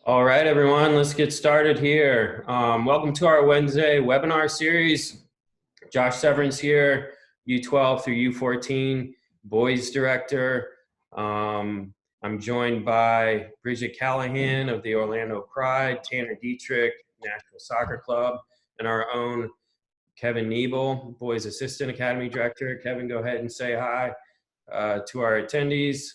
All right, everyone, let's get started here. Welcome to our Wednesday webinar series. Josh Severance here, U12 through U14, Boys Director. I'm joined by Bridget Callahan of the Orlando Pride, Tanner Dietrich, National Soccer Club, and our own Kevin Niebel, Boys Assistant Academy Director. Kevin, go ahead and say hi to our attendees.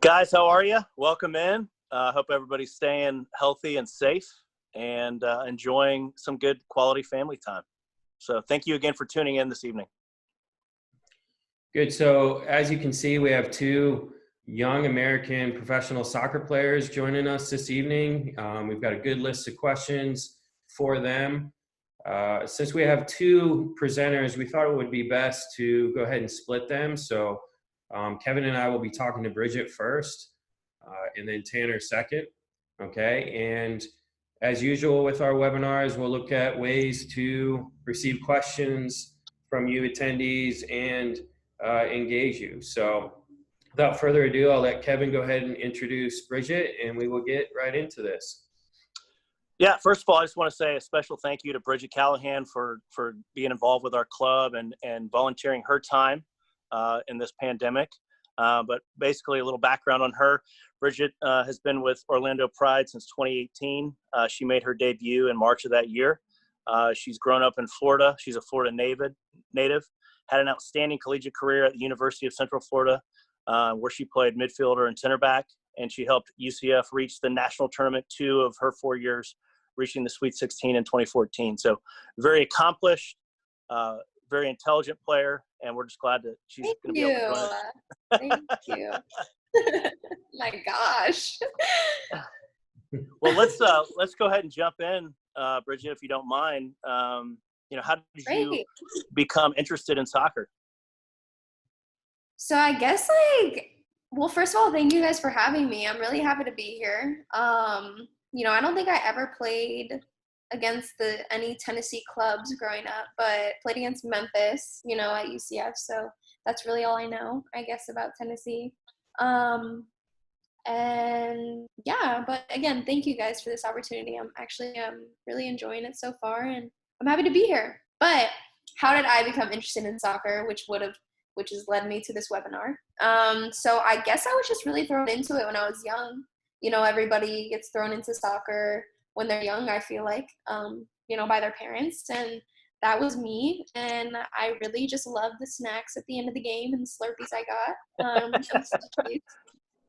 Guys, how are you? Welcome in. Hope everybody's staying healthy and safe and enjoying some good quality family time. So thank you again for tuning in this evening. Good. So as you can see, we have two young American professional soccer players joining us this evening. We've got a good list of questions for them. Since we have two presenters, we thought it would be best to go ahead and split them. So Kevin and I will be talking to Bridget first, and then Tanner second. Okay. And as usual with our webinars, we'll look at ways to receive questions from you attendees and engage you. So without further ado, I'll let Kevin go ahead and introduce Bridget, and we will get right into this. Yeah, first of all, I just want to say a special thank you to Bridget Callahan for being involved with our club and volunteering her time in this pandemic. But basically a little background on her. Bridget has been with Orlando Pride since 2018. She made her debut in March of that year. She's grown up in Florida. She's a Florida native, had an outstanding collegiate career at the University of Central Florida, where she played midfielder and center back, and she helped UCF reach the national tournament 2 of her 4 years, reaching the Sweet 16 in 2014. So very accomplished, very intelligent player, and we're just glad that she's going to be able to join us. Thank you. My gosh. Well, let's go ahead and jump in, Bridget, if you don't mind. How did you become interested in soccer? So I guess well, first of all, thank you guys for having me. I'm really happy to be here. I don't think I ever played against any Tennessee clubs growing up, but played against Memphis, at UCF. So that's really all I know, I guess, about Tennessee. And yeah, but again, thank you guys for this opportunity. I'm really enjoying it so far, and I'm happy to be here. But how did I become interested in soccer, which has led me to this webinar? So I guess I was just really thrown into it when I was young. Everybody gets thrown into soccer when they're young, I feel like, by their parents. And that was me. And I really just loved the snacks at the end of the game and the Slurpees I got.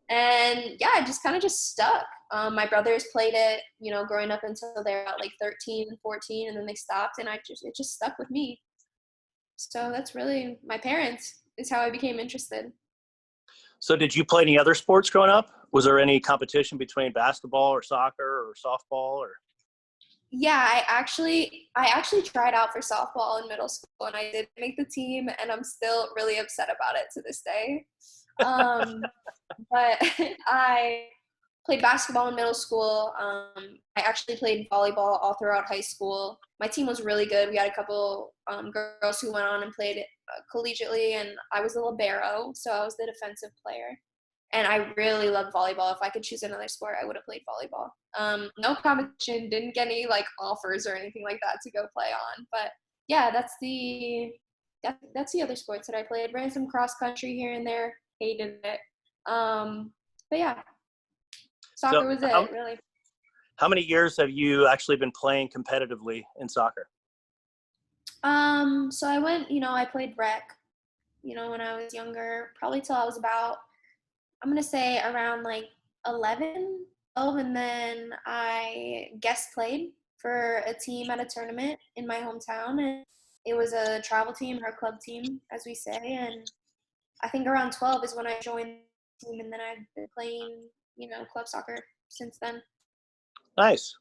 And yeah, it just kind of just stuck. My brothers played it, growing up until they were about 13 and 14, and then they stopped, and it just stuck with me. So that's really, my parents is how I became interested. So did you play any other sports growing up? Was there any competition between basketball or soccer or softball or? Yeah, I actually tried out for softball in middle school, and I did make the team, and I'm still really upset about it to this day. But I played basketball in middle school. I actually played volleyball all throughout high school. My team was really good. We had a couple girls who went on and played collegiately, and I was a libero, so I was the defensive player. And I really loved volleyball. If I could choose another sport, I would have played volleyball. No competition, didn't get any offers or anything like that to go play on. But yeah, that's the other sports that I played. Ran some cross country here and there. Hated it. But yeah, soccer was it, really. How many years have you actually been playing competitively in soccer? So I went, I played rec, when I was younger, probably till I was about, I'm going to say around 11, 12, and then I guest played for a team at a tournament in my hometown, and it was a travel team, or a club team, as we say, and I think around 12 is when I joined the team, and then I've been playing, club soccer since then. Nice.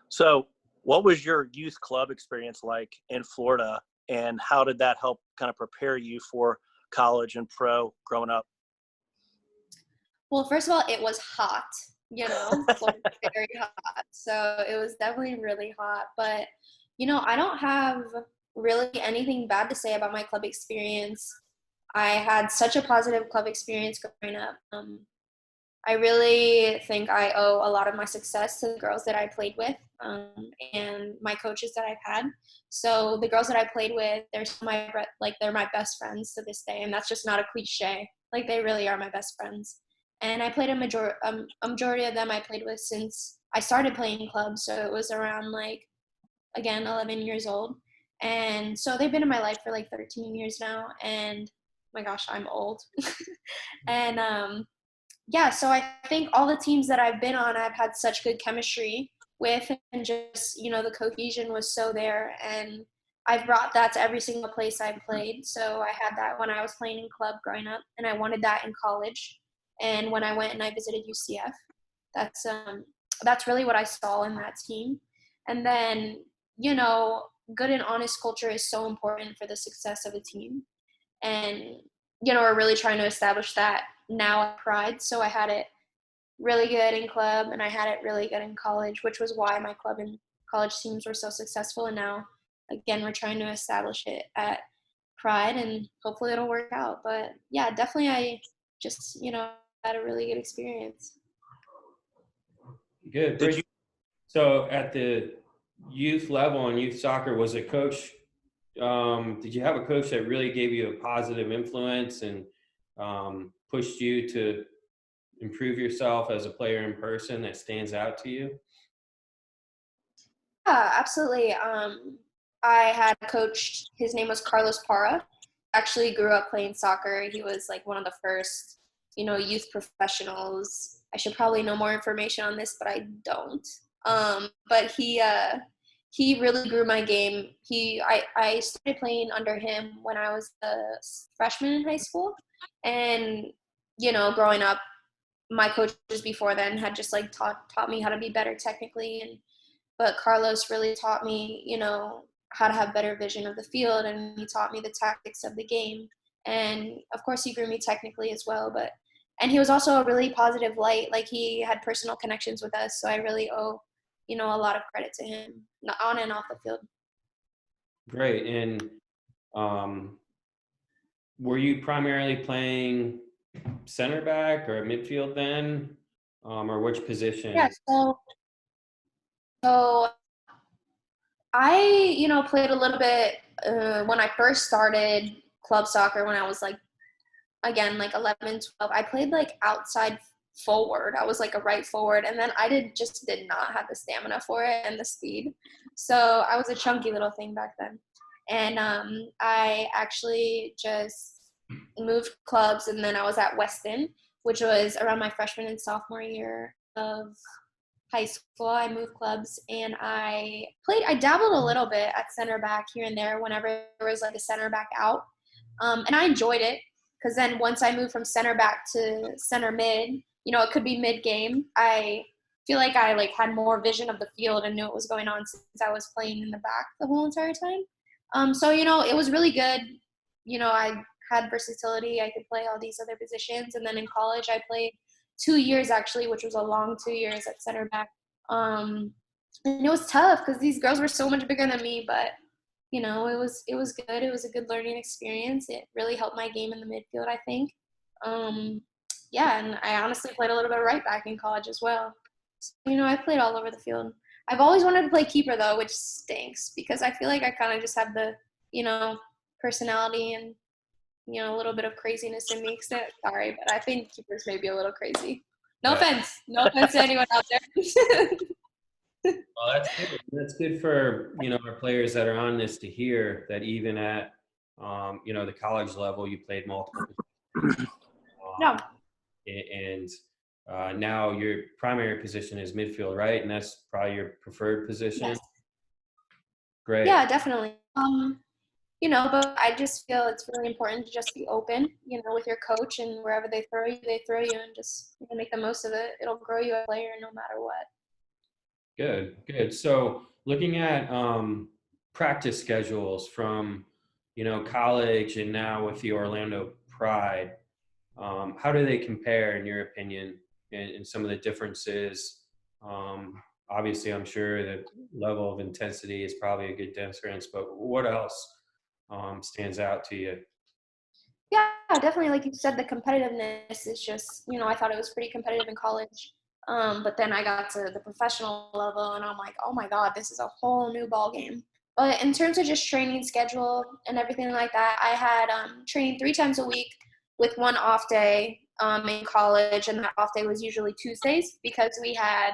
So what was your youth club experience like in Florida, and how did that help kind of prepare you for college and pro growing up? Well, first of all, it was hot, Florida's very hot. So it was definitely really hot. But, I don't have really anything bad to say about my club experience. I had such a positive club experience growing up. I really think I owe a lot of my success to the girls that I played with, and my coaches that I've had. So the girls that I played with, they're my best friends to this day, and that's just not a cliche. Like they really are my best friends. And I played a majority of them I played with since I started playing clubs. So it was around like, again, 11 years old. And so they've been in my life for like 13 years now. And my gosh, I'm old. And yeah, so I think all the teams that I've been on, I've had such good chemistry with, and just, the cohesion was so there. And I've brought that to every single place I've played. So I had that when I was playing in club growing up, and I wanted that in college. And when I went and I visited UCF, that's really what I saw in that team. And then, good and honest culture is so important for the success of a team. And, we're really trying to establish that now at Pride. So I had it really good in club and I had it really good in college, which was why my club and college teams were so successful. And now, again, we're trying to establish it at Pride, and hopefully it'll work out. But yeah, definitely I just, had a really good experience. Good. So at the youth level and youth soccer, was a coach, did you have a coach that really gave you a positive influence and pushed you to improve yourself as a player in person that stands out to you? Yeah, absolutely. I had a coach, his name was Carlos Parra. Actually grew up playing soccer. He was like one of the first, youth professionals. I should probably know more information on this, but I don't. But he really grew my game. I started playing under him when I was a freshman in high school. And, growing up, my coaches before then had just like taught me how to be better technically, but Carlos really taught me, how to have better vision of the field, and he taught me the tactics of the game. And of course he grew me technically as well, and he was also a really positive light. Like he had personal connections with us, so I really owe, a lot of credit to him on and off the field. Great. And were you primarily playing center back or midfield then, or which position? Yeah, so I, played a little bit when I first started club soccer when I was like, again, like 11, 12. I played like outside forward. I was like a right forward, and then I did not have the stamina for it and the speed. So I was a chunky little thing back then. And I actually just moved clubs, and then I was at Weston, which was around my freshman and sophomore year of high school. I moved clubs, and I dabbled a little bit at center back here and there whenever there was like a center back out. And I enjoyed it, because then once I moved from center back to center mid, it could be mid game. I feel like I like had more vision of the field and knew what was going on since I was playing in the back the whole entire time. So, it was really good. I had versatility. I could play all these other positions. And then in college, I played 2 years actually, which was a long 2 years at center back. And it was tough because these girls were so much bigger than me, but it was good. It was a good learning experience. It really helped my game in the midfield, I think. Yeah, and I honestly played a little bit of right back in college as well. So, I played all over the field. I've always wanted to play keeper though, which stinks because I feel like I kind of just have the, personality and, a little bit of craziness in me. Sorry, but I think keepers may be a little crazy. No offense to anyone out there. Well, that's good. That's good for, our players that are on this to hear that even at, the college level, you played multiple. No. And now your primary position is midfield, right? And that's probably your preferred position? Yes. Great. Yeah, definitely. But I just feel it's really important to just be open, with your coach, and wherever they throw you, and just make the most of it. It'll grow you as a player no matter what. Good. So looking at practice schedules from, college and now with the Orlando Pride, how do they compare in your opinion in some of the differences? Obviously, I'm sure the level of intensity is probably a good difference, but what else stands out to you? Yeah, definitely. Like you said, the competitiveness is just, I thought it was pretty competitive in college. But then I got to the professional level and I'm like, oh my God, this is a whole new ball game. But in terms of just training schedule and everything like that, I had training 3 times a week with one off day in college. And that off day was usually Tuesdays because we had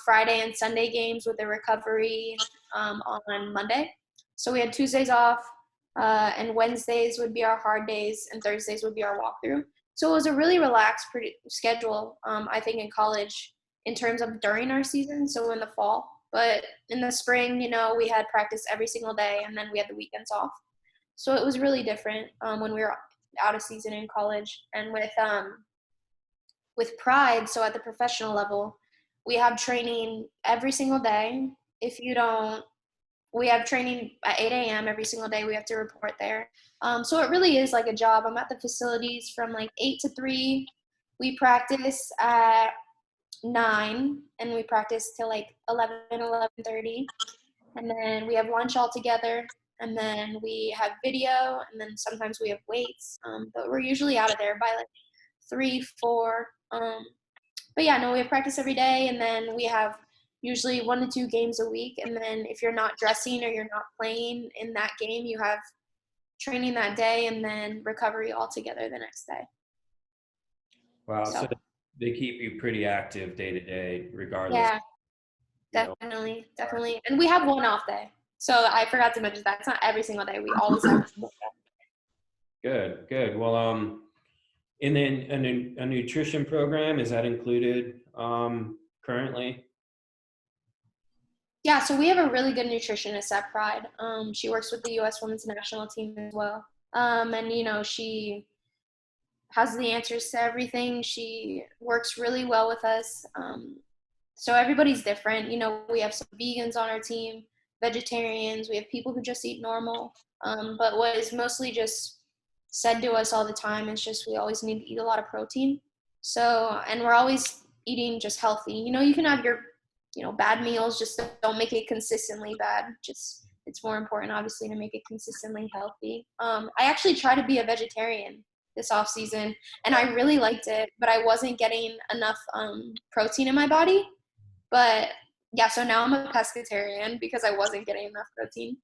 Friday and Sunday games with the recovery on Monday. So we had Tuesdays off, and Wednesdays would be our hard days, and Thursdays would be our walkthrough. So it was a really relaxed schedule, I think, in college in terms of during our season, so in the fall. But in the spring, we had practice every single day, and then we had the weekends off. So it was really different when we were out of season in college. And with Pride, so at the professional level, we have training every single day. If you don't, we have training at 8 a.m. every single day. We have to report there. So it really is like a job. I'm at the facilities from like 8 to 3. We practice at 9, and we practice till like 11:30. And then we have lunch all together. And then we have video, and then sometimes we have weights. But we're usually out of there by like 3, 4. But yeah, no, we have practice every day, and then we have usually 1 to 2 games a week. And then if you're not dressing or you're not playing in that game, you have training that day and then recovery all together the next day. Wow. So they keep you pretty active day to day, regardless. Yeah, definitely. And we have one off day. So I forgot to mention that. It's not every single day. We always have Good. Well, and then a nutrition program, is that included currently? Yeah, so we have a really good nutritionist at Pride. She works with the U.S. Women's National Team as well. And, she has the answers to everything. She works really well with us. So everybody's different. We have some vegans on our team, vegetarians. We have people who just eat normal. But what is mostly just said to us all the time is just we always need to eat a lot of protein. So, and we're always eating just healthy. You can have your bad meals, just don't make it consistently bad. Just, it's more important, obviously, to make it consistently healthy. I actually tried to be a vegetarian this off season, and I really liked it, but I wasn't getting enough protein in my body. But yeah, so now I'm a pescatarian because I wasn't getting enough protein.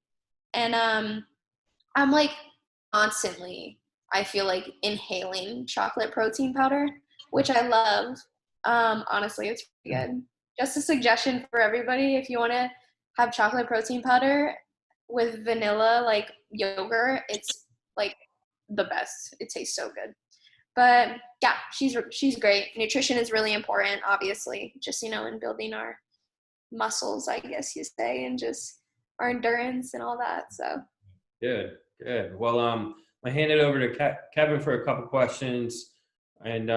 And I'm like constantly, I feel like, inhaling chocolate protein powder, which I love. Honestly, it's pretty good. Just a suggestion for everybody, if you want to have chocolate protein powder with vanilla, like yogurt, it's like the best. It tastes so good. But yeah, she's great. Nutrition is really important, obviously, just, in building our muscles, I guess you say, and just our endurance and all that. So Good. Well, I hand it over to Kevin for a couple questions, and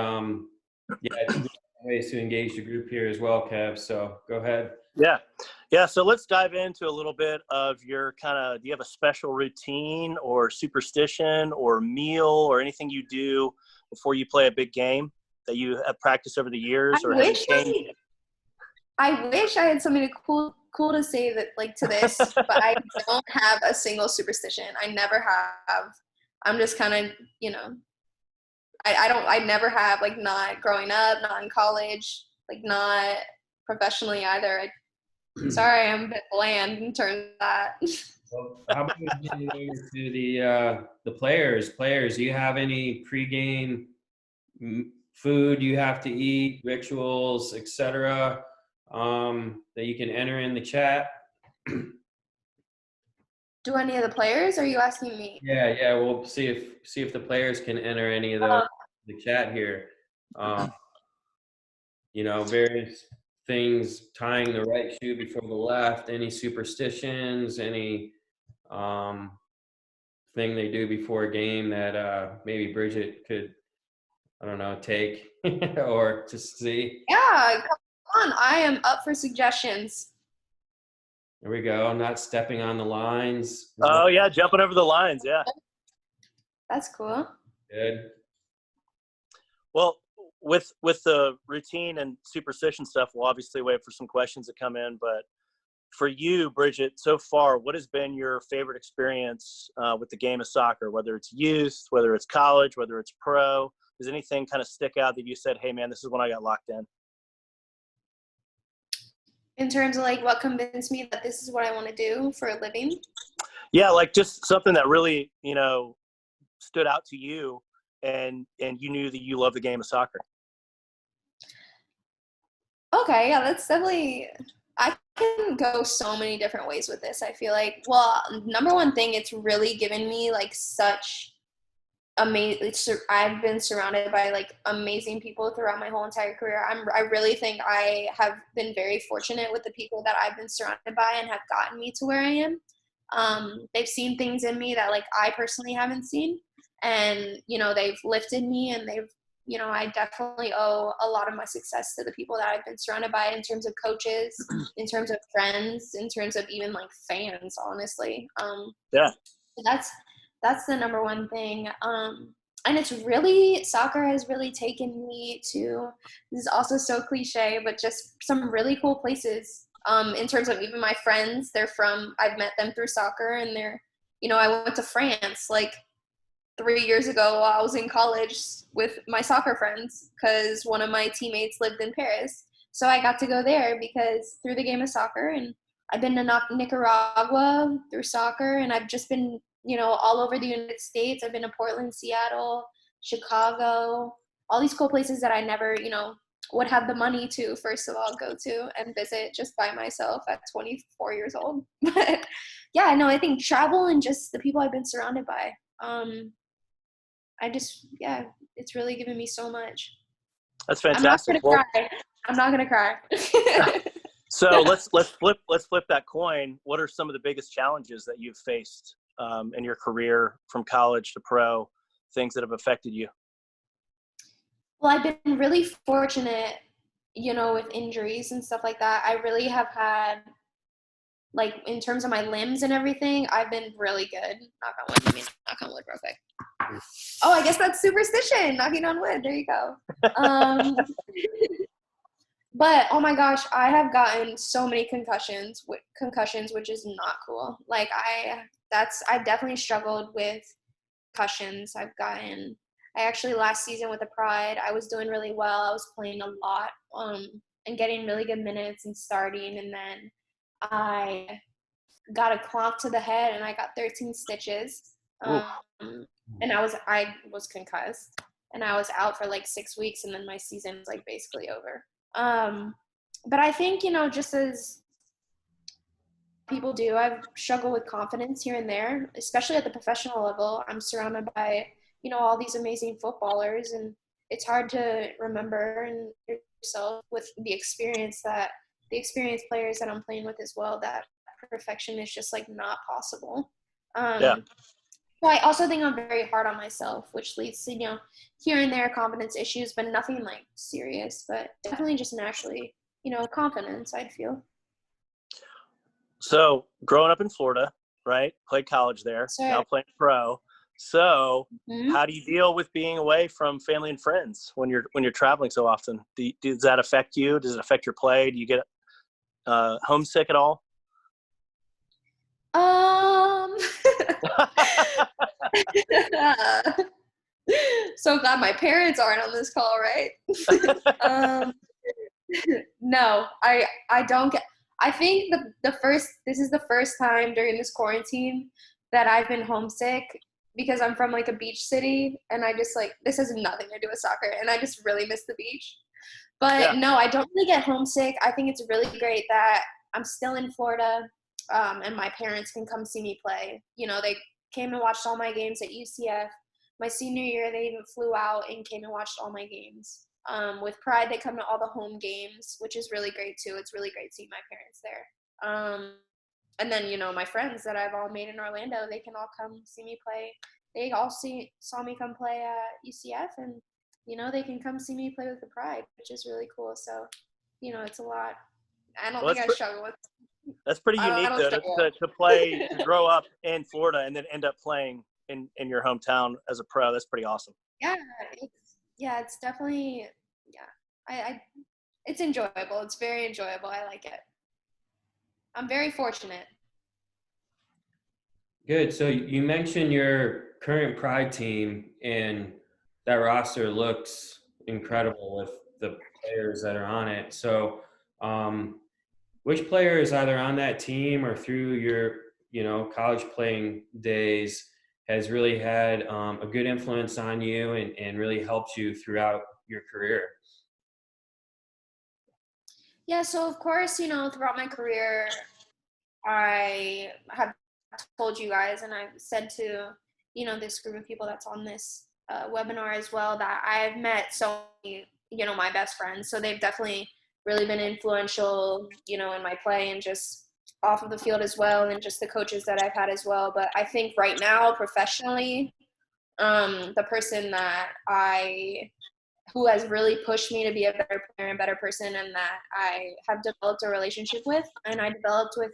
ways to engage the group here as well, Kev. So go ahead. Yeah. So let's dive into a little bit of your do you have a special routine or superstition or meal or anything you do before you play a big game that you have practiced over the years, or has it changed? I wish I had something cool to say that, like, to this, but I don't have a single superstition. I never have. I'm just kind of, I never have, like, not growing up, not in college, like, not professionally either. Sorry, I'm a bit bland in terms of that. Well, how about we get over to the players? Do you have any pregame food you have to eat, rituals, etc., that you can enter in the chat? Do any of the players, or are you asking me? Yeah. We'll see if the players can enter any of the chat here. Various things, tying the right shoe before the left, any superstitions, any thing they do before a game that maybe Bridget could, I don't know, take or just see. Yeah, come on. I am up for suggestions. There we go. Not stepping on the lines. Oh yeah, jumping over the lines. Yeah. That's cool. Good. Well, with the routine and superstition stuff, we'll obviously wait for some questions to come in. But for you, Bridget, so far, what has been your favorite experience with the game of soccer, whether it's youth, whether it's college, whether it's pro? Does anything kind of stick out that you said, hey, man, this is when I got locked in? In terms of like what convinced me that this is what I want to do for a living? Yeah, like just something that really, stood out to you and you knew that you love the game of soccer. Okay, yeah, that's definitely, I can go so many different ways with this. I feel like, well, number one thing, it's really given me like such amazing, I've been surrounded by like amazing people throughout my whole entire career. I really think I have been very fortunate with the people that I've been surrounded by and have gotten me to where I am. They've seen things in me that like I personally haven't seen, and they've lifted me, and I definitely owe a lot of my success to the people that I've been surrounded by, in terms of coaches, in terms of friends, in terms of even like fans, honestly. Yeah. That's the number one thing. And it's really, soccer has really taken me to, this is also so cliche, but just some really cool places. In terms of even my friends, I've met them through soccer, and I went to France like 3 years ago while I was in college with my soccer friends, because one of my teammates lived in Paris. So I got to go there because through the game of soccer, and I've been to Nicaragua through soccer, and I've just been, all over the United States. I've been to Portland, Seattle, Chicago, all these cool places that I never, would have the money to, first of all, go to and visit just by myself at 24 years old. But yeah, no, I think travel and just the people I've been surrounded by. It's really given me so much. That's fantastic. I'm not gonna cry. So let's flip that coin. What are some of the biggest challenges that you've faced in your career from college to pro, things that have affected you? Well, I've been really fortunate, with injuries and stuff like that. I really have had, like, in terms of my limbs and everything, I've been really good. Knock on wood. Let me knock on wood real quick. Oh, I guess that's superstition. Knocking on wood. There you go. But oh my gosh, I have gotten so many concussions, which is not cool. Like I've definitely struggled with concussions. I actually last season with the Pride, I was doing really well. I was playing a lot, and getting really good minutes and starting, and then I got a clomp to the head and I got 13 stitches. And I was concussed, and I was out for like 6 weeks, and then my season was like basically over. But I think, just as people do, I've struggled with confidence here and there, especially at the professional level. I'm surrounded by, all these amazing footballers, and it's hard to remember and yourself with the experienced players that I'm playing with as well, that perfection is just like not possible. Yeah. Well, I also think I'm very hard on myself, which leads to, here and there confidence issues, but nothing like serious, but definitely just naturally, confidence, I'd feel. So growing up in Florida, right? Played college there, now playing pro. So how do you deal with being away from family and friends when you're traveling so often? Does that affect you? Does it affect your play? Do you get homesick at all? So glad my parents aren't on this call, right? No, I don't get. I think this is the first time during this quarantine that I've been homesick, because I'm from like a beach city, and I just like, this has nothing to do with soccer, and I just really miss the beach. But no, I don't really get homesick. I think it's really great that I'm still in Florida, and my parents can come see me play. They came and watched all my games at UCF. My senior year, they even flew out and came and watched all my games. With Pride, they come to all the home games, which is really great too. It's really great seeing my parents there. And then, my friends that I've all made in Orlando, they can all come see me play. They all saw me come play at UCF, and, they can come see me play with the Pride, which is really cool. So, it's a lot. I don't think I struggle with. That's pretty unique, though, to grow up in Florida and then end up playing in your hometown as a pro. That's pretty awesome. Yeah, it's definitely, it's enjoyable. It's very enjoyable. I like it. I'm very fortunate. Good. So you mentioned your current Pride team, and that roster looks incredible with the players that are on it. So, which players either on that team or through your, college playing days has really had a good influence on you and really helped you throughout your career? Yeah, so of course, throughout my career, I have told you guys, and I've said to, this group of people that's on this webinar as well, that I've met so many, my best friends. So they've definitely really been influential, in my play and just off of the field as well, and just the coaches that I've had as well. But I think right now, professionally, the person who has really pushed me to be a better player and better person, and that I have developed a relationship with, and I developed with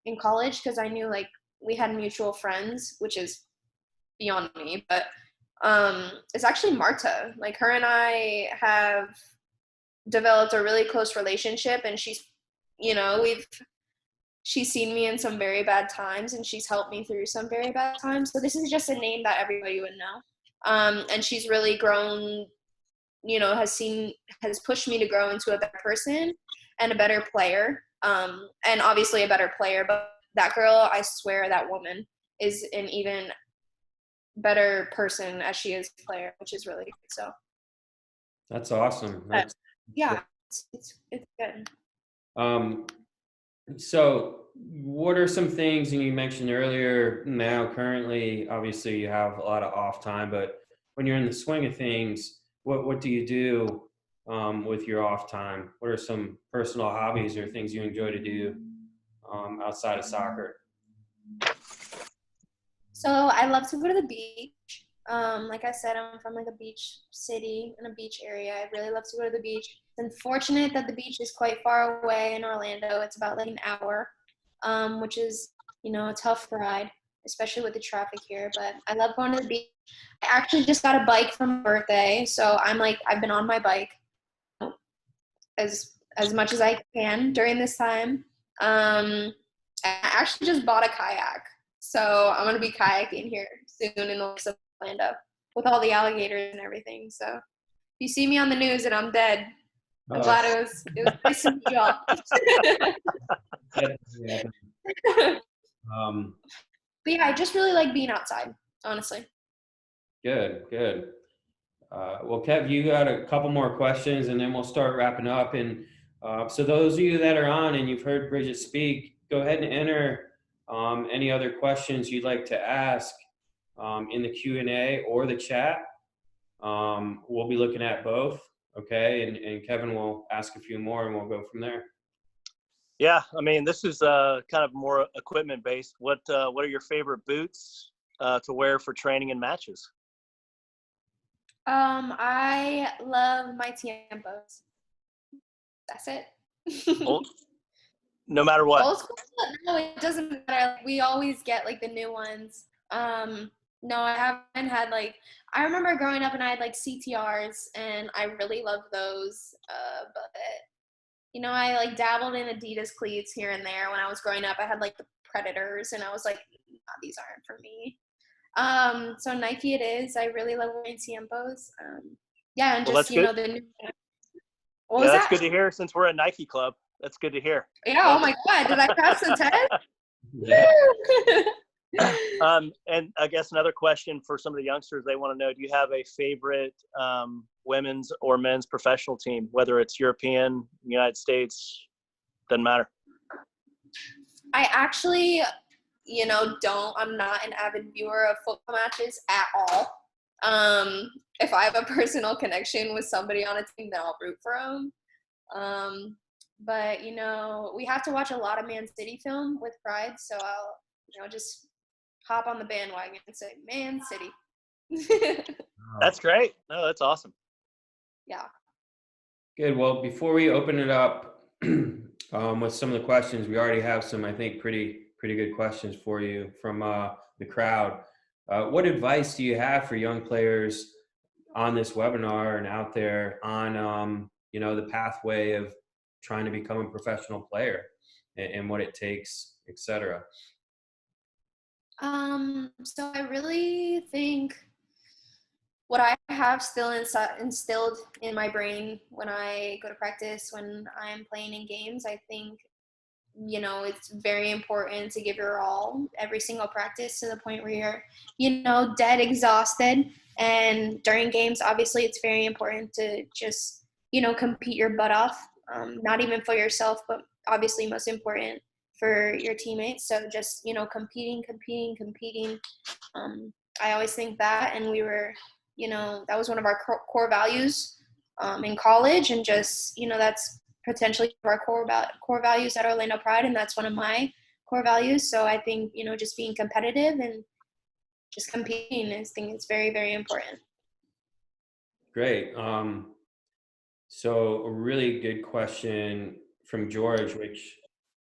in college, because I knew like we had mutual friends, which is beyond me, but it's actually Marta. Like, her and I have developed a really close relationship, and she's seen me in some very bad times, and she's helped me through some very bad times. So this is just a name that everybody would know. And she's really grown, has pushed me to grow into a better person and a better player. And obviously a better player, but that girl, I swear, that woman is an even better person as she is a player, which is really good. So That's awesome. That's yeah, it's good. So what are some things, and you mentioned earlier, now currently, obviously you have a lot of off time, but when you're in the swing of things, what do you do with your off time? What are some personal hobbies or things you enjoy to do outside of soccer? So I love to go to the beach. Like I said, I'm from like a beach city in a beach area. I really love to go to the beach. It's unfortunate that the beach is quite far away in Orlando. It's about like an hour, which is, a tough ride, especially with the traffic here. But I love going to the beach. I actually just got a bike for my birthday, so I've been on my bike as much as I can during this time. I actually just bought a kayak, so I'm gonna be kayaking here soon in the lakes of Orlando with all the alligators and everything. So if you see me on the news and I'm dead, I'm glad it was nice to meet you all. But yeah, I just really like being outside, honestly. Good. Well, Kev, you got a couple more questions and then we'll start wrapping up. And so those of you that are on and you've heard Bridget speak, go ahead and enter any other questions you'd like to ask in the Q&A or the chat. We'll be looking at both, okay? And Kevin will ask a few more and we'll go from there. Yeah, I mean, this is kind of more equipment based. What are your favorite boots to wear for training and matches? I love my Tiempos. That's it. No matter what. Old school? No, it doesn't matter. We always get like the new ones. No, I haven't had I remember growing up and I had like CTRs and I really loved those. But I like dabbled in Adidas cleats here and there when I was growing up. I had like the Predators and I was like, nah, these aren't for me. So Nike it is. I really love wearing Tiempos. Yeah, and Well, just that's good. the new. Yeah, What was that's that? good to hear since we're a Nike club. That's good to hear. Yeah, oh my God, did I pass the test? Yeah. And I guess another question for some of the youngsters, they want to know, do you have a favorite women's or men's professional team, whether it's European, United States, doesn't matter? I actually, I'm not an avid viewer of football matches at all. If I have a personal connection with somebody on a team, then I'll root for them. But, we have to watch a lot of Man City film with Pride, so I'll, just hop on the bandwagon and say, Man City. That's great. No, that's awesome. Yeah. Good. Well, before we open it up with some of the questions, we already have some, I think, pretty good questions for you from the crowd. What advice do you have for young players on this webinar and out there on, the pathway of trying to become a professional player? and what it takes, etc.? So I really think what I have still instilled in my brain when I go to practice, when I'm playing in games, I think, it's very important to give your all every single practice to the point where you're, dead exhausted. And during games, obviously, it's very important to just, compete your butt off, not even for yourself, but obviously most important for your teammates. So just, competing. I always think that, and that was one of our core values in college, and just, that's potentially our core values at Orlando Pride, and that's one of my core values. So I think, just being competitive and just competing I think it's very, very important. Great. So a really good question from George, which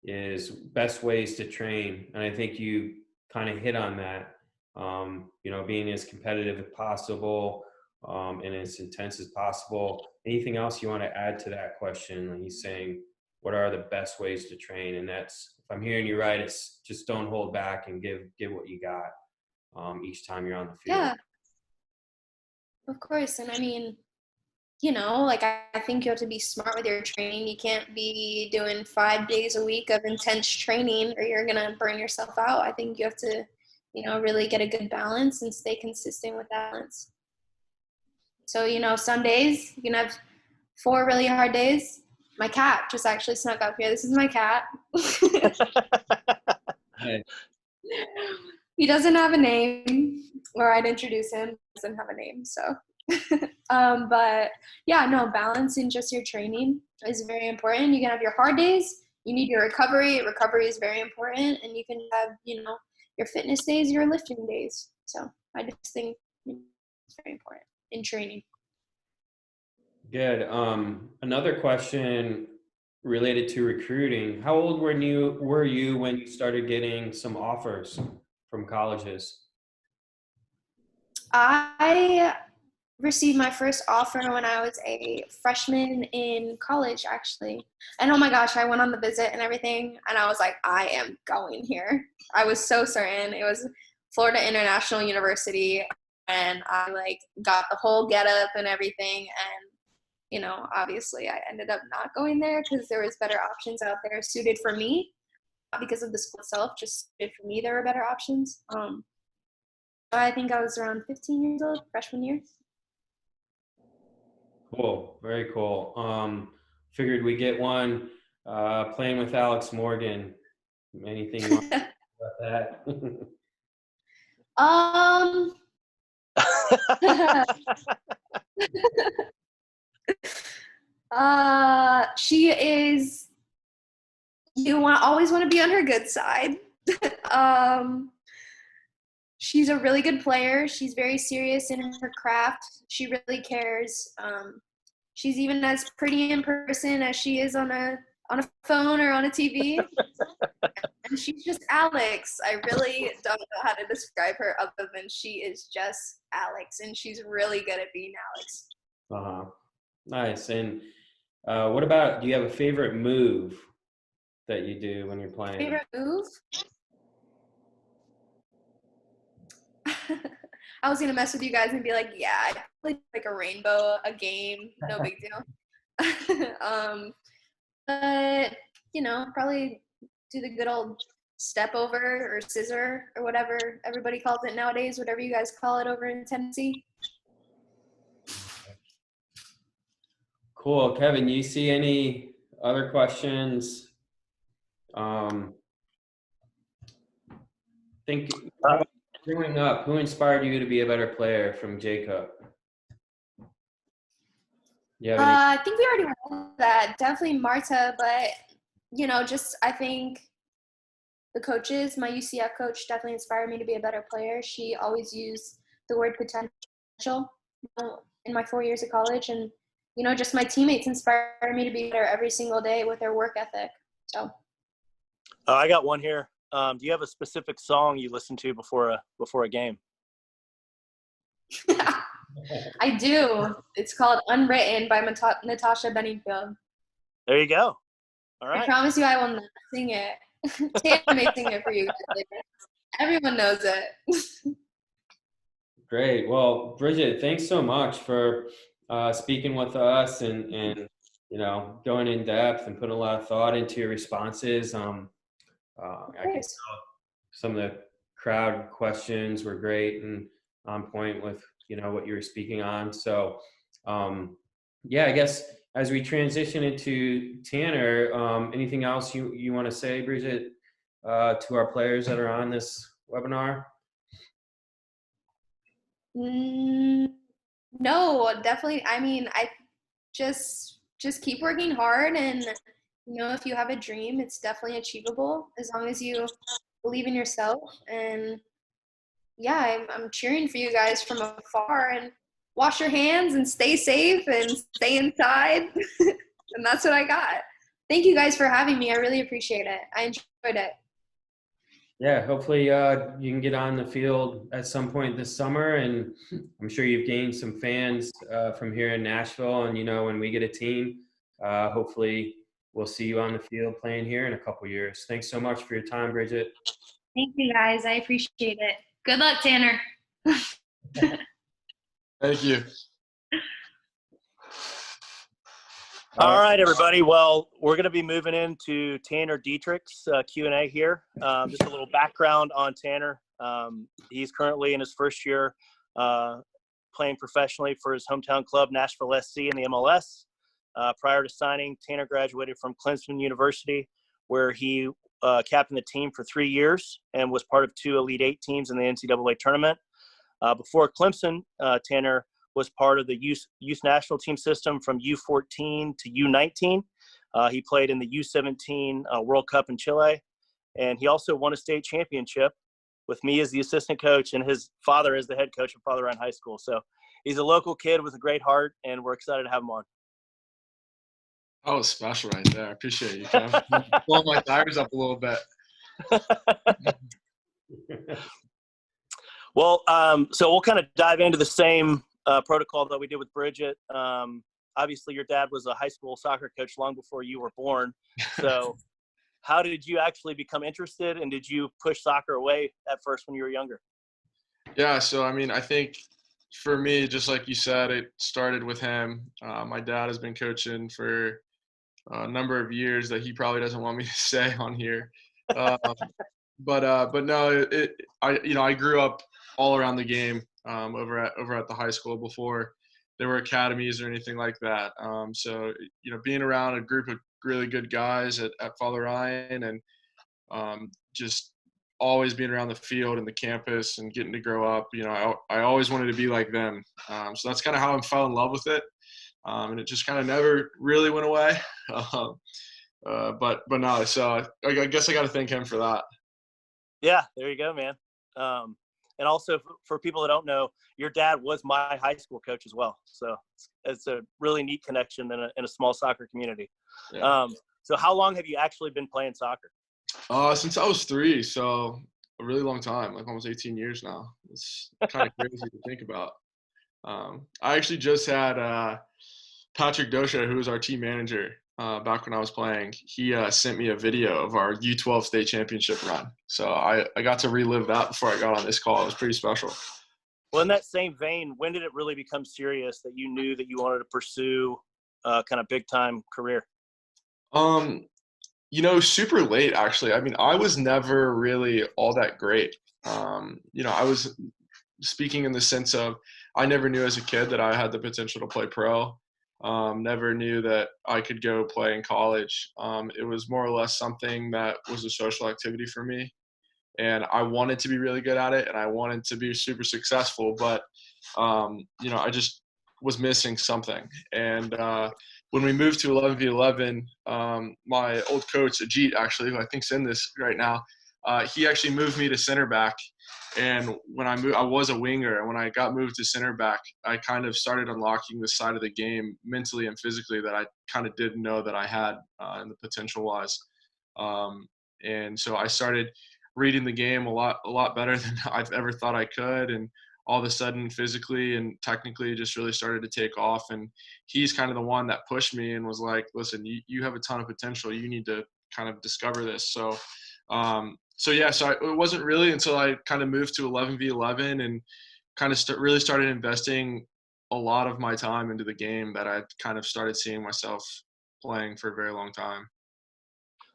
is best ways to train. And I think you kind of hit on that, being as competitive as possible, and as intense as possible. Anything else you want to add to that question? Like he's saying, what are the best ways to train? And that's, if I'm hearing you right, it's just don't hold back and give what you got each time you're on the field. Yeah, of course. And I mean, I think you have to be smart with your training. You can't be doing 5 days a week of intense training or you're going to burn yourself out. I think you have to, really get a good balance and stay consistent with that balance. So, some days you can have 4 really hard days. My cat just actually snuck up here. This is my cat. Hey. He doesn't have a name, or I'd introduce him. He doesn't have a name, so. But yeah, no, balancing just your training is very important. You can have your hard days. You need your recovery. Recovery is very important, and you can have, your fitness days, your lifting days. So I just think it's very important in training. Good. Another question related to recruiting. How old were you when you started getting some offers from colleges? I received my first offer when I was a freshman in college, actually. And oh my gosh, I went on the visit and everything, and I was like, I am going here. I was so certain. It was Florida International University, and I got the whole getup and everything. And obviously I ended up not going there because there was better options out there suited for me, not because of the school itself, just suited for me. There were better options. I think I was around 15 years old, freshman year. Cool. Very cool. Figured we get one playing with Alex Morgan. Anything you want to say about that? She is, always want to be on her good side. She's a really good player. She's very serious in her craft. She really cares. She's even as pretty in person as she is on a phone or on a TV. And she's just Alex. I really don't know how to describe her other than she is just Alex, and she's really good at being Alex. Nice. And what about, do you have a favorite move that you do when you're playing? Favorite move? I was going to mess with you guys and be like, yeah, I play like a rainbow, a game, no big deal. But, probably do the good old step over or scissor or whatever everybody calls it nowadays, whatever you guys call it over in Tennessee. Cool. Kevin, you see any other questions? Think growing up, who inspired you to be a better player from Jacob? I think we already went that. Definitely Marta, but I think the coaches, my UCF coach definitely inspired me to be a better player. She always used the word potential in my 4 years of college, and just my teammates inspired me to be better every single day with their work ethic. So I got one here. Do you have a specific song you listen to before a game? I do. It's called Unwritten by Natasha Benningfield. There you go. All I right. promise you I will not sing it. Tanner may sing it for you guys later. Everyone knows it. Great. Well, Bridget, thanks so much for speaking with us and going in depth and putting a lot of thought into your responses. Of I can course. tell some of the crowd questions were great and on point with what you were speaking on. So, yeah, I guess as we transition into Tanner, anything else you want to say, Bridget, to our players that are on this webinar? Mm, no, definitely. I mean, I just keep working hard, and if you have a dream, it's definitely achievable as long as you believe in yourself. And yeah, I'm cheering for you guys from afar. And wash your hands and stay safe and stay inside. And that's what I got. Thank you guys for having me. I really appreciate it. I enjoyed it. Yeah, hopefully you can get on the field at some point this summer, and I'm sure you've gained some fans from here in Nashville. And when we get a team, hopefully we'll see you on the field playing here in a couple years. Thanks so much for your time, Bridget. Thank you guys. I appreciate it. Good luck, Tanner. Thank you. All right, everybody. Well, we're going to be moving into Tanner Dietrich's Q&A here. Just a little background on Tanner. He's currently in his first year playing professionally for his hometown club, Nashville SC, in the MLS. Prior to signing, Tanner graduated from Clemson University, where he captained the team for 3 years and was part of 2 Elite Eight teams in the NCAA tournament. Before Clemson, Tanner was part of the youth national team system from U14 to U19. He played in the U17 World Cup in Chile, and he also won a state championship with me as the assistant coach and his father as the head coach of Father Ryan High School. So he's a local kid with a great heart, and we're excited to have him on. That was special right there. I appreciate you, Kev. Blowing my tires up a little bit. Well, so we'll kind of dive into the same protocol that we did with Bridget. Obviously, your dad was a high school soccer coach long before you were born. So how did you actually become interested, and did you push soccer away at first when you were younger? Yeah, so I mean, I think for me, just like you said, it started with him. My dad has been coaching for a number of years that he probably doesn't want me to say on here. But no, I grew up all around the game over at the high school before there were academies or anything like that. So being around a group of really good guys at Father Ryan and just always being around the field and the campus and getting to grow up, I always wanted to be like them. So that's kind of how I fell in love with it, and it just kind of never really went away. But no, so I guess I got to thank him for that. Yeah, there you go, man. And also for people that don't know, your dad was my high school coach as well. So it's a really neat connection in a small soccer community. Yeah. So how long have you actually been playing soccer? Since I was 3, so a really long time, like almost 18 years now. It's kind of crazy to think about. I actually just had Patrick Dosha, who was our team manager back when I was playing. He sent me a video of our U12 state championship run. So I got to relive that before I got on this call. It was pretty special. Well, in that same vein, when did it really become serious that you knew that you wanted to pursue kind of big time career? Super late, actually. I mean, I was never really all that great. I was speaking in the sense of I never knew as a kid that I had the potential to play pro. Never knew that I could go play in college. It was more or less something that was a social activity for me. And I wanted to be really good at it, and I wanted to be super successful. But, I just was missing something. And when we moved to 11v11, my old coach, Ajit, actually, who I think's in this right now, he actually moved me to center back. And when I moved, I was a winger. And when I got moved to center back, I kind of started unlocking this side of the game mentally and physically that I kind of didn't know that I had and the potential-wise. And so I started reading the game a lot better than I've ever thought I could, and all of a sudden physically and technically just really started to take off. And he's kind of the one that pushed me and was like, listen, you have a ton of potential. You need to kind of discover this. So it wasn't really until I kind of moved to 11v11 and kind of really started investing a lot of my time into the game that I kind of started seeing myself playing for a very long time.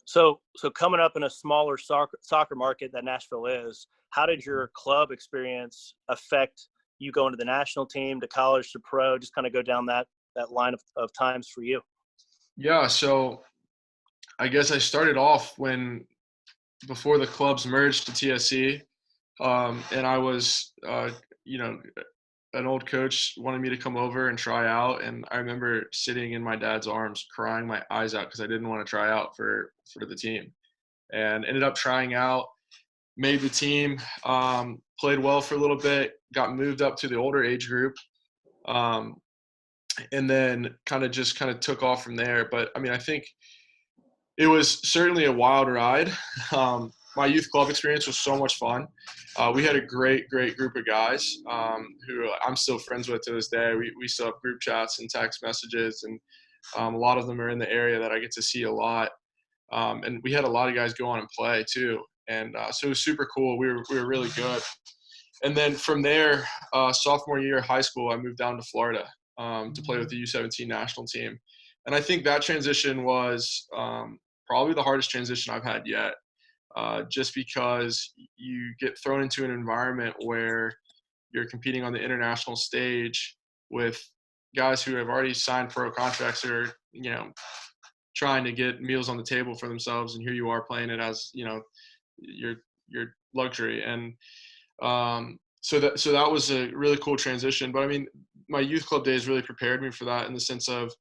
So coming up in a smaller soccer market that Nashville is, how did your club experience affect you going to the national team, to college, to pro? Just kind of go down that line of times for you. Yeah, so I guess I started off before the clubs merged to TSC, and I was, an old coach wanted me to come over and try out, and I remember sitting in my dad's arms crying my eyes out because I didn't want to try out for the team, and ended up trying out, made the team, played well for a little bit, got moved up to the older age group, and then kind of took off from there. But I mean, I think it was certainly a wild ride. My youth club experience was so much fun. We had a great group of guys who I'm still friends with to this day. We still have group chats and text messages, and a lot of them are in the area that I get to see a lot. And we had a lot of guys go on and play too. And so it was super cool. We were really good. And then from there, sophomore year of high school, I moved down to Florida to play with the U17 national team. And I think that transition was probably the hardest transition I've had yet. Just because you get thrown into an environment where you're competing on the international stage with guys who have already signed pro contracts or, trying to get meals on the table for themselves. And here you are playing it as, your luxury. And so that was a really cool transition. But I mean, my youth club days really prepared me for that in the sense of,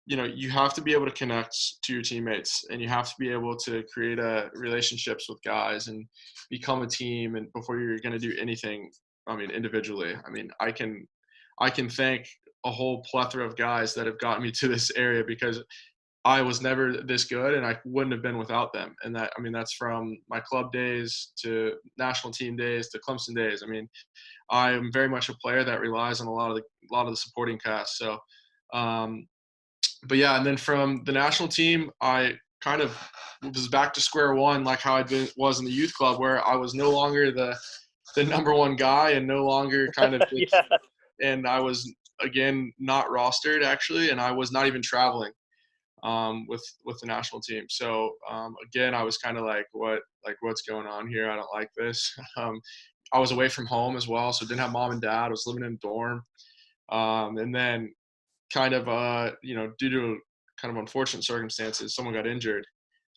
you have to be able to connect to your teammates, and you have to be able to create relationships with guys and become a team. And before you're going to do anything, I mean, individually, I mean, I can thank a whole plethora of guys that have gotten me to this area, because I was never this good and I wouldn't have been without them. And that's from my club days to national team days to Clemson days. I mean, I am very much a player that relies on a lot of the supporting cast. So, but yeah, and then from the national team, I kind of was back to square one, like how was in the youth club, where I was no longer the number one guy and no longer kind of, Yeah. And I was again not rostered actually, and I was not even traveling with the national team. So again, I was kind of like, what's going on here? I don't like this. I was away from home as well, so didn't have mom and dad. I was living in a dorm, and then kind of due to kind of unfortunate circumstances, someone got injured,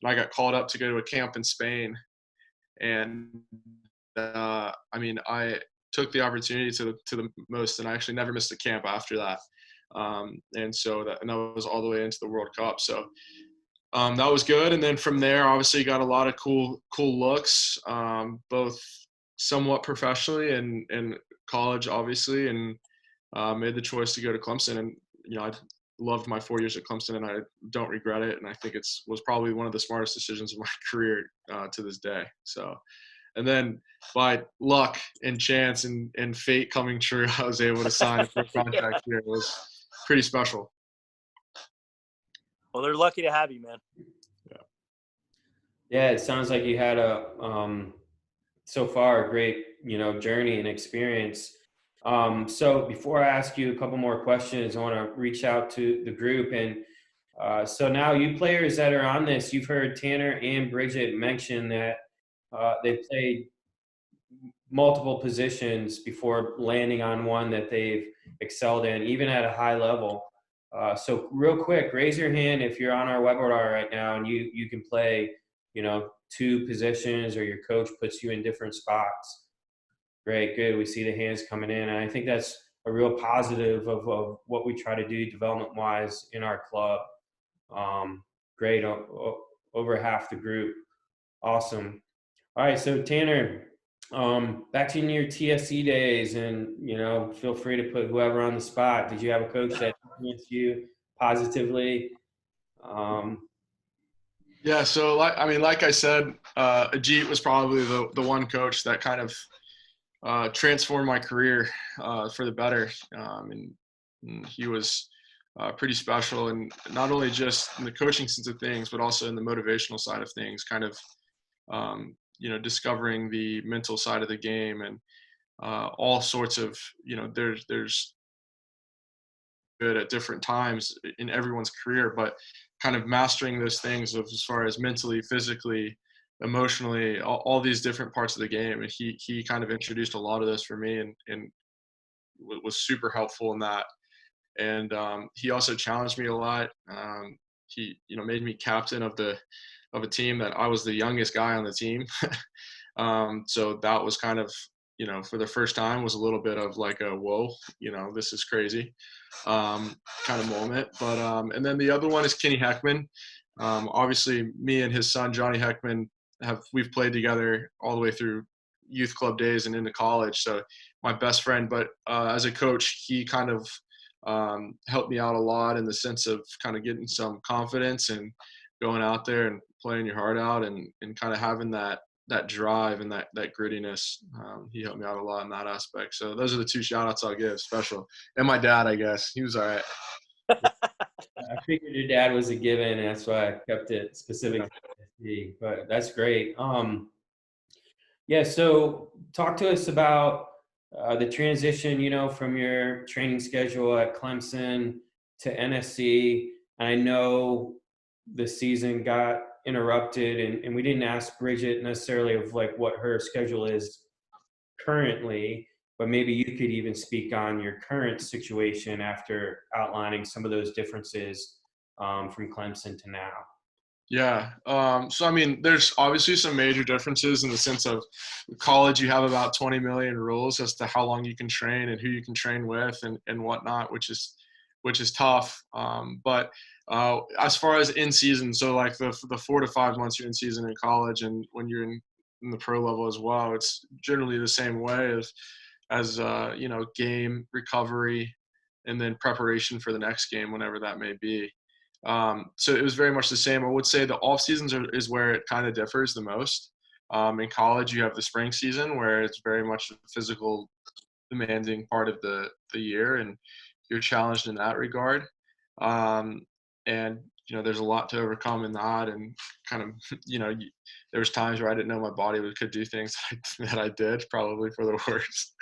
and I got called up to go to a camp in Spain. And I took the opportunity to the most, and I actually never missed a camp after that. And that was all the way into the World Cup. So that was good. And then from there, obviously got a lot of cool looks, both somewhat professionally and college, obviously, and made the choice to go to Clemson. And, I loved my 4 years at Clemson, and I don't regret it. And I think was probably one of the smartest decisions of my career to this day. So, and then by luck and chance and fate coming true, I was able to sign a contract here. It was pretty special. Well, they're lucky to have you, man. Yeah, it sounds like you had so far a great, journey and experience. So before I ask you a couple more questions, I want to reach out to the group. And so now you players that are on this, you've heard Tanner and Bridget mention that they played multiple positions before landing on one that they've excelled in, even at a high level. So real quick, raise your hand if you're on our webinar right now and you can play, two positions, or your coach puts you in different spots. Great, good. We see the hands coming in. And I think that's a real positive of what we try to do development-wise in our club. Great, over half the group. Awesome. All right, so Tanner, back to your TSC days, and, feel free to put whoever on the spot. Did you have a coach that influenced you positively? Yeah, so like I said, Ajit was probably the one coach that kind of transformed my career for the better. And he was pretty special, and not only just in the coaching sense of things, but also in the motivational side of things, kind of, discovering the mental side of the game and all sorts of, there's good at different times in everyone's career, but kind of mastering those things of as far as mentally, physically, emotionally, all these different parts of the game. And he kind of introduced a lot of this for me, and was super helpful in that. And he also challenged me a lot. He made me captain of a team that I was the youngest guy on the team. So that was kind of, for the first time, was a little bit of like a whoa, this is crazy kind of moment. But and then the other one is Kenny Heckman. Obviously, me and his son Johnny Heckman we've played together all the way through youth club days and into college. So my best friend. But as a coach, he kind of helped me out a lot in the sense of kind of getting some confidence and going out there and playing your heart out, and kind of having that drive and that grittiness. He helped me out a lot in that aspect. So those are the two shout outs I'll give special. And my dad, I guess, he was all right. I figured your dad was a given, and that's why I kept it specific to TSC, but that's great. Yeah, so talk to us about the transition, from your training schedule at Clemson to NSC. I know the season got interrupted, and we didn't ask Bridget necessarily of like what her schedule is currently, but maybe you could even speak on your current situation after outlining some of those differences from Clemson to now. Yeah. So, I mean, there's obviously some major differences in the sense of college, you have about 20 million rules as to how long you can train and who you can train with and whatnot, which is tough. But as far as in season, so like the 4 to 5 months you're in season in college, and when you're in the pro level as well, it's generally the same way as game recovery and then preparation for the next game, whenever that may be. So it was very much the same. I would say the off seasons is where it kind of differs the most. In college, you have the spring season where it's very much a physical demanding part of the year, and you're challenged in that regard. And there's a lot to overcome in that, and kind of there was times where I didn't know my body could do things that I did, probably for the worst.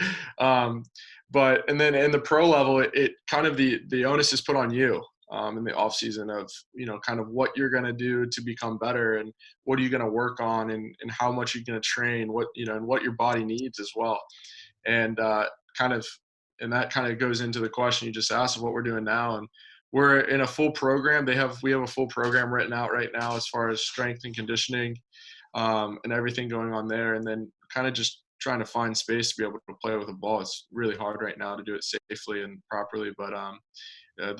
But and then in the pro level, it kind of the onus is put on you in the off season of kind of what you're going to do to become better, and what are you going to work on, and how much you're going to train, and what your body needs as well. And that kind of goes into the question you just asked of what we're doing now. And we're in a full program. We have a full program written out right now as far as strength and conditioning and everything going on there. And then kind of just trying to find space to be able to play with a ball. It's really hard right now to do it safely and properly. But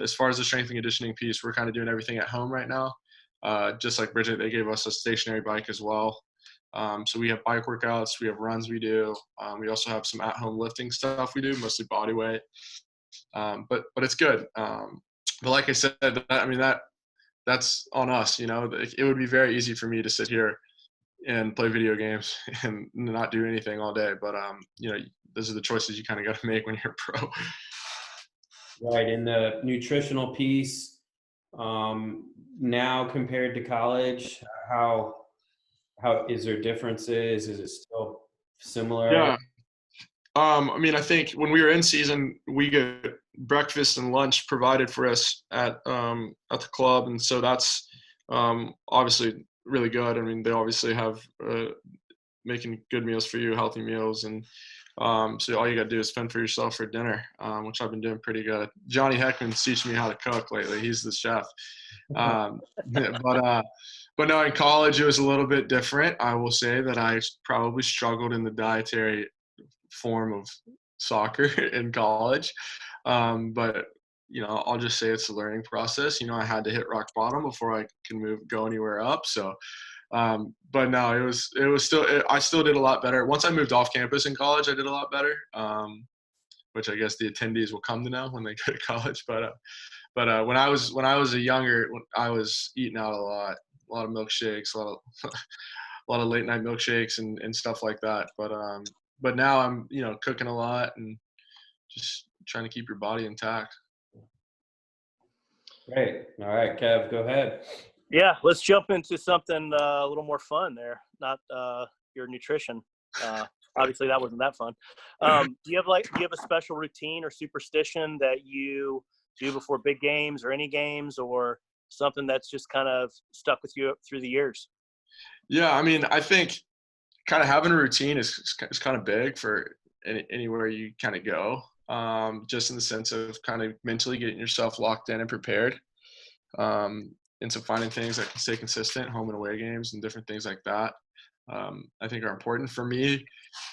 as far as the strength and conditioning piece, we're kind of doing everything at home right now. Just like Bridget, they gave us a stationary bike as well. So we have bike workouts, we have runs we do. We also have some at-home lifting stuff we do, mostly body weight. But it's good. But like I said, that's on us. It would be very easy for me to sit here and play video games and not do anything all day. But those are the choices you kind of got to make when you're a pro. Right, and the nutritional piece now compared to college, how is there differences? Is it still similar? Yeah. I think when we were in season, we get breakfast and lunch provided for us at the club, and so that's obviously really good. I mean, they obviously have making good meals for you, healthy meals, and so all you got to do is fend for yourself for dinner, which I've been doing pretty good. Johnny Heckman's teaching me how to cook lately. He's the chef. But no, in college it was a little bit different. I will say that I probably struggled in the dietary form of soccer in college. But I'll just say it's a learning process. I had to hit rock bottom before I can go anywhere up. So, but no, it was still, I still did a lot better. Once I moved off campus in college, I did a lot better. Which I guess the attendees will come to know when they go to college. But when I was a younger, I was eating out a lot of milkshakes, a lot of late night milkshakes and stuff like that. But but now I'm, cooking a lot and just trying to keep your body intact. Great. All right, Kev, go ahead. Yeah, let's jump into something a little more fun there. Not your nutrition. Obviously, that wasn't that fun. Do you have a special routine or superstition that you do before big games or any games, or something that's just kind of stuck with you through the years? Yeah, I mean, I think kind of having a routine is kind of big for anywhere you kind of go. Just in the sense of kind of mentally getting yourself locked in and prepared. And so finding things that can stay consistent, home and away games and different things like that, I think are important for me.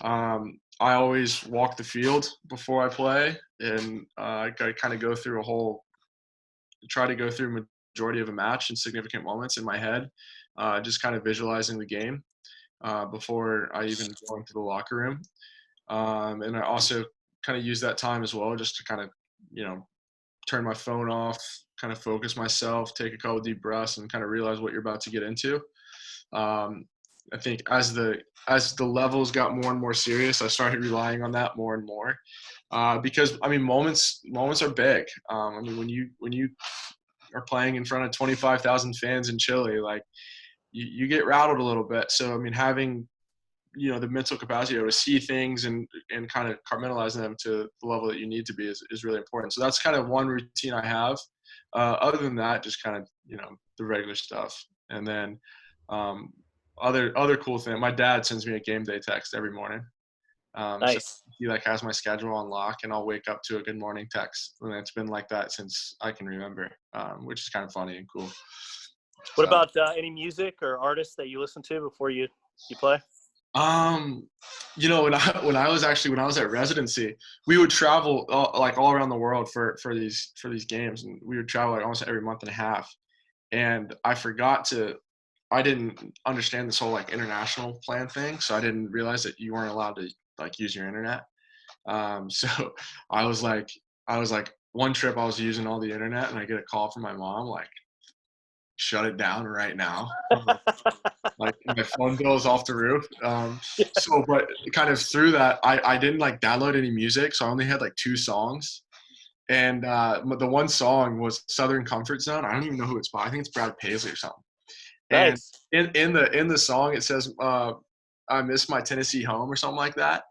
I always walk the field before I play, and I kind of try to go through majority of a match and significant moments in my head, just kind of visualizing the game before I even go into the locker room. And I also kind of use that time as well just to kind of, turn my phone off, kind of focus myself, take a couple deep breaths, and kind of realize what you're about to get into. I think as the levels got more and more serious, I started relying on that more and more, because I mean moments are big. I mean when you are playing in front of 25,000 fans in Chile, like you get rattled a little bit. So I mean having the mental capacity to see things and kind of compartmentalizing them to the level that you need to be is really important. So that's kind of one routine I have. Other than that, just kind of, the regular stuff. And then other cool thing, my dad sends me a game day text every morning. Nice. So he has my schedule on lock, and I'll wake up to a good morning text. And it's been like that since I can remember, which is kind of funny and cool. What about any music or artists that you listen to before you play? When I was at residency, we would travel all around the world for these games, and we would travel like almost every month and a half. And I didn't understand this whole like international plan thing, so I didn't realize that you weren't allowed to like use your internet. So I was like one trip I was using all the internet, and I get a call from my mom like, shut it down right now. Like my phone bill is off the roof. But kind of through that, I didn't like download any music, so I only had like 2 songs. And the one song was Southern Comfort Zone. I don't even know who it's by. I think it's Brad Paisley or something. Nice. And in the song it says I miss my Tennessee home or something like that.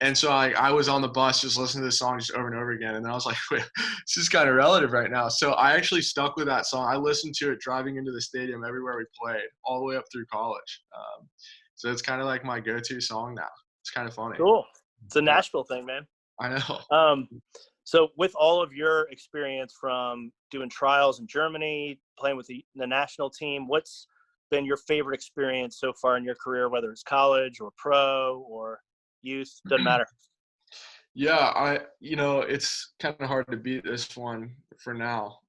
And so I was on the bus just listening to the song just over and over again. And then I was like, wait, this is kind of relative right now. So I actually stuck with that song. I listened to it driving into the stadium everywhere we played, all the way up through college. So it's kind of like my go-to song now. It's kind of funny. Cool. It's a Nashville thing, man. I know. So with all of your experience from doing trials in Germany, playing with the national team, what's been your favorite experience so far in your career, whether it's college or pro or youth, doesn't matter? Yeah, it's kind of hard to beat this one for now.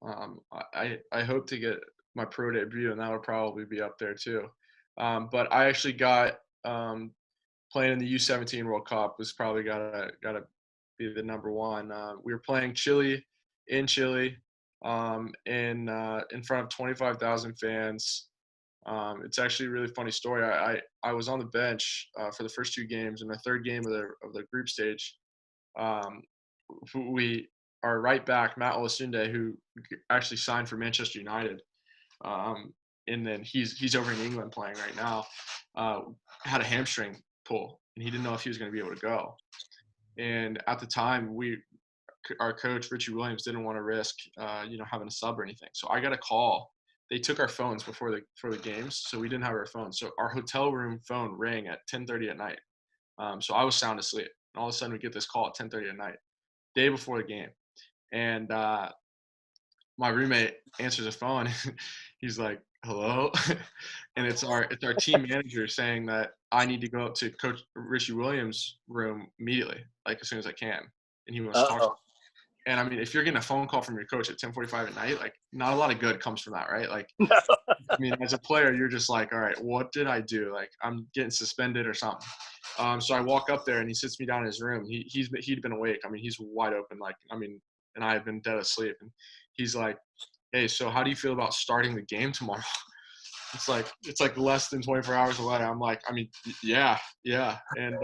I hope to get my pro debut, and that would probably be up there too. But I actually got playing in the U17 World Cup was probably gotta be the number one. We were playing Chile in Chile, in front of 25,000 fans. It's actually a really funny story. I was on the bench for the first 2 games. In the third game of the group stage, our right back Matt Olasunde, who actually signed for Manchester United, and then he's over in England playing right now, had a hamstring pull, and he didn't know if he was going to be able to go. And at the time, our coach Richie Williams didn't want to risk having a sub or anything. So I got a call. They took our phones for the games, so we didn't have our phones. So our hotel room phone rang at 10:30 at night. So I was sound asleep, and all of a sudden we get this call at 10:30 at night, day before the game, and my roommate answers the phone. He's like, "Hello," and it's our team manager saying that I need to go up to Coach Richie Williams' room immediately, like as soon as I can, and he wants to talk to me. And I mean, if you're getting a phone call from your coach at 10:45 at night, like not a lot of good comes from that, right? Like, I mean, as a player, you're just like, all right, what did I do? Like, I'm getting suspended or something. So I walk up there and he sits me down in his room. He'd been awake. I mean, he's wide open. Like, I mean, and I had been dead asleep. And he's like, "Hey, so how do you feel about starting the game tomorrow?" it's like less than 24 hours away. I'm like, I mean, yeah. And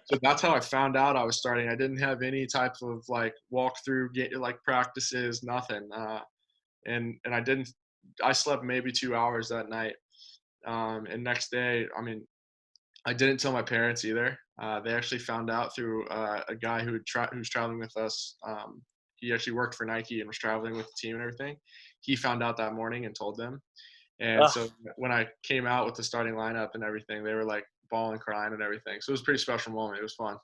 so that's how I found out I was starting. I didn't have any type of like walkthrough, like practices, nothing. And I slept maybe 2 hours that night. And next day, I mean, I didn't tell my parents either. They actually found out through a guy who was traveling with us. He actually worked for Nike and was traveling with the team and everything. He found out that morning and told them. And so when I came out with the starting lineup and everything, they were like bawling, crying and everything. So it was a pretty special moment. It was fun.